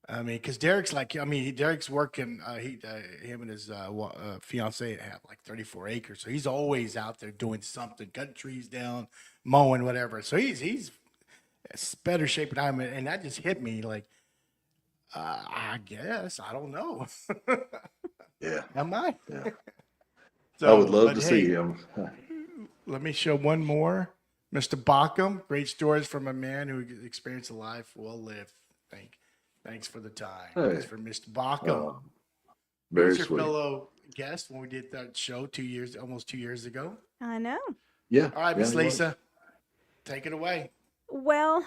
[SPEAKER 1] I mean, because Derek's Derek's working. Him and his fiance have like 34 acres, so he's always out there doing something, cutting trees down, mowing, whatever. So he's better shape than I am, and that just hit me like, I guess I don't know.
[SPEAKER 3] Yeah.
[SPEAKER 1] Am I?
[SPEAKER 3] Yeah.
[SPEAKER 1] So,
[SPEAKER 3] I would love to see him.
[SPEAKER 1] Let me show one more. Mr. Bockham, great stories from a man who experienced a life well lived. Thanks for the time.
[SPEAKER 3] Hey.
[SPEAKER 1] Thanks for Mr. Bockham.
[SPEAKER 3] Very
[SPEAKER 1] your
[SPEAKER 3] sweet.
[SPEAKER 1] Fellow guest when we did that show almost 2 years ago.
[SPEAKER 2] I know.
[SPEAKER 3] Yeah.
[SPEAKER 1] All right, Miss Lisa, take it away.
[SPEAKER 2] Well,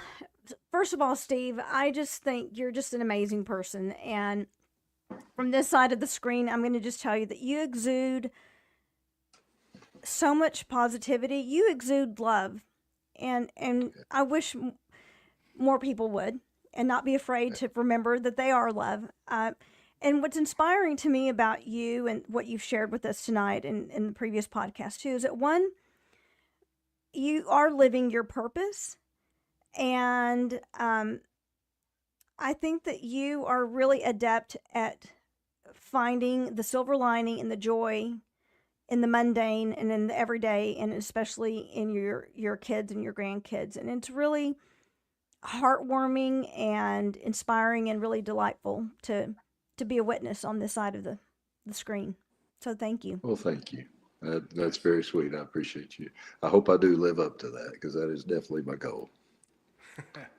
[SPEAKER 2] first of all, Steve, I just think you're just an amazing person. And from this side of the screen, I'm going to just tell you that you exude so much positivity. You exude love. And I wish more people would, and not be afraid to remember that they are love. And what's inspiring to me about you and what you've shared with us tonight and in the previous podcast too, is that one, you are living your purpose. And I think that you are really adept at finding the silver lining and the joy in the mundane and in the everyday, and especially in your kids and your grandkids. And it's really heartwarming and inspiring and really delightful to be a witness on this side of the screen. So thank you.
[SPEAKER 3] Well, thank you. That's very sweet. I appreciate you. I hope I do live up to that, because that is definitely my goal.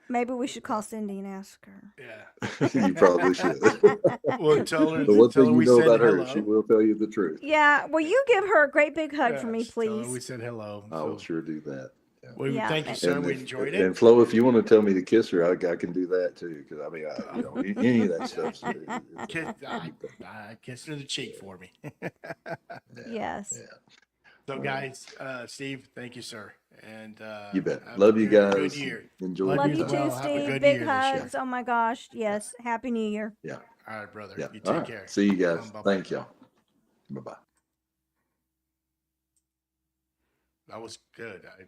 [SPEAKER 2] Maybe we should call Cindy and ask her.
[SPEAKER 1] Yeah.
[SPEAKER 3] You probably should.
[SPEAKER 1] Well, tell her.
[SPEAKER 3] The one
[SPEAKER 1] Tell
[SPEAKER 3] thing
[SPEAKER 1] her
[SPEAKER 3] you know
[SPEAKER 1] we said
[SPEAKER 3] about her,
[SPEAKER 1] hello.
[SPEAKER 3] she will tell you the truth.
[SPEAKER 2] Yeah. Will you give her a great big hug for me,
[SPEAKER 1] Yes, tell her
[SPEAKER 2] please?
[SPEAKER 1] we said hello.
[SPEAKER 3] I will sure do that. Yeah.
[SPEAKER 1] Well,
[SPEAKER 2] Yeah.
[SPEAKER 1] thank you, sir.
[SPEAKER 3] And
[SPEAKER 1] We
[SPEAKER 3] if-
[SPEAKER 1] enjoyed it.
[SPEAKER 3] And Flo, if you want to tell me to kiss her, I can do that too. Because I mean, any of that stuff.
[SPEAKER 1] I kissed her in the cheek for me.
[SPEAKER 2] Yes.
[SPEAKER 3] Yeah.
[SPEAKER 1] So, guys, Steve, thank you, sir. And
[SPEAKER 3] You bet.
[SPEAKER 1] have
[SPEAKER 3] Love
[SPEAKER 1] a
[SPEAKER 3] you
[SPEAKER 1] good
[SPEAKER 3] guys.
[SPEAKER 1] year.
[SPEAKER 3] Enjoy.
[SPEAKER 2] Love
[SPEAKER 3] your
[SPEAKER 2] you
[SPEAKER 3] time.
[SPEAKER 2] too,
[SPEAKER 1] Well, have a
[SPEAKER 2] Steve.
[SPEAKER 1] good
[SPEAKER 2] Big
[SPEAKER 1] year this year.
[SPEAKER 2] hugs. Oh my gosh. Yes. Happy New Year.
[SPEAKER 3] Yeah.
[SPEAKER 1] All right, brother.
[SPEAKER 3] Yeah.
[SPEAKER 1] You
[SPEAKER 3] All
[SPEAKER 1] take
[SPEAKER 3] right.
[SPEAKER 1] care.
[SPEAKER 3] See you guys.
[SPEAKER 1] Bye-bye.
[SPEAKER 3] Thank y'all. Bye bye.
[SPEAKER 1] That was good. I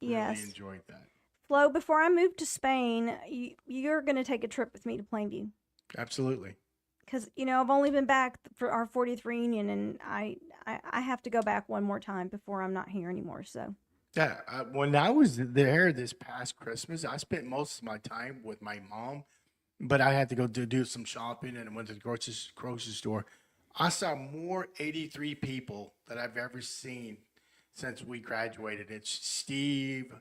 [SPEAKER 2] Yes.
[SPEAKER 1] really enjoyed that.
[SPEAKER 2] Flo, before I move to Spain, you're going to take a trip with me to Plainview.
[SPEAKER 1] Absolutely.
[SPEAKER 2] Because, I've only been back for our 40th reunion, and I have to go back one more time before I'm not here anymore. So,
[SPEAKER 1] Yeah. When I was there this past Christmas, I spent most of my time with my mom but I had to go do some shopping and went to the grocery store. I saw more 83 people that I've ever seen since we graduated. It's Steve.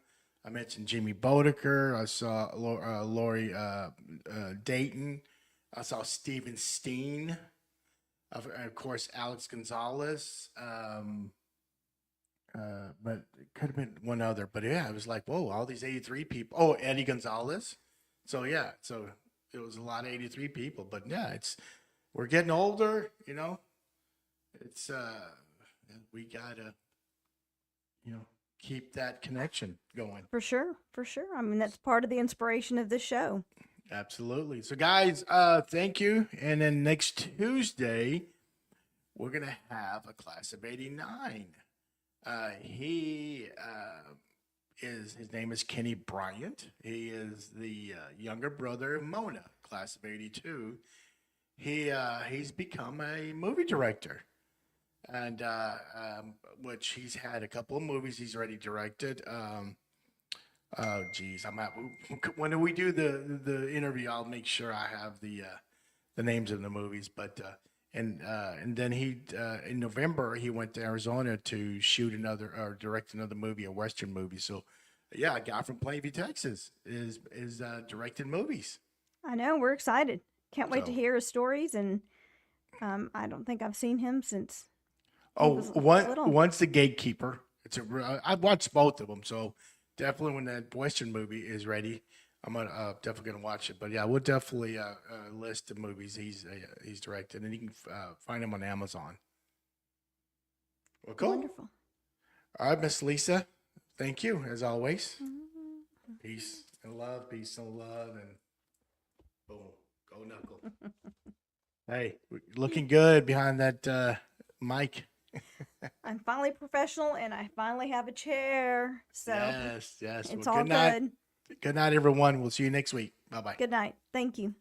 [SPEAKER 1] I mentioned Jimmy Bodeker. I saw Lori Dayton. I saw Steven Steen. Of course, Alex Gonzalez. But it could have been one other. But yeah, it was like, whoa, all these 83 people. Oh, Eddie Gonzalez. So yeah, so it was a lot of 83 people. But yeah, we're getting older, you know. It's we gotta, keep that connection going.
[SPEAKER 2] For sure, for sure. I mean, that's part of the inspiration of this show.
[SPEAKER 1] Absolutely. So guys, thank you. And then next Tuesday, we're gonna have a class of '89. His name is Kenny Bryant. He is the younger brother of Mona, class of '82. He's become a movie director, and which he's had a couple of movies he's already directed. Oh geez, when we do the interview, I'll make sure I have the names of the movies. But and then he in November he went to Arizona to shoot or direct another movie, a Western movie. So yeah, a guy from Plainview, Texas is directing movies.
[SPEAKER 2] I know, we're excited. Can't wait to
[SPEAKER 1] So-
[SPEAKER 2] hear his stories, and I don't think I've seen him since he
[SPEAKER 1] Oh,
[SPEAKER 2] was little.
[SPEAKER 1] one's the Gatekeeper. I've watched both of them, so definitely when that Western movie is ready, I'm definitely gonna watch it. But yeah, we'll definitely list the movies he's directed, and you can find them on Amazon. Well, cool.
[SPEAKER 2] Wonderful.
[SPEAKER 1] All right, Miss Lisa, thank you as always.
[SPEAKER 2] Mm-hmm.
[SPEAKER 1] Peace and love, and boom, go Knuckle. Hey, looking good behind that mic.
[SPEAKER 2] I'm finally professional, and I finally have a chair. So
[SPEAKER 1] Yes.
[SPEAKER 2] it's
[SPEAKER 1] Well,
[SPEAKER 2] all
[SPEAKER 1] good night.
[SPEAKER 2] good.
[SPEAKER 1] Good night, everyone. We'll see you next week. Bye bye.
[SPEAKER 2] Good night. Thank you.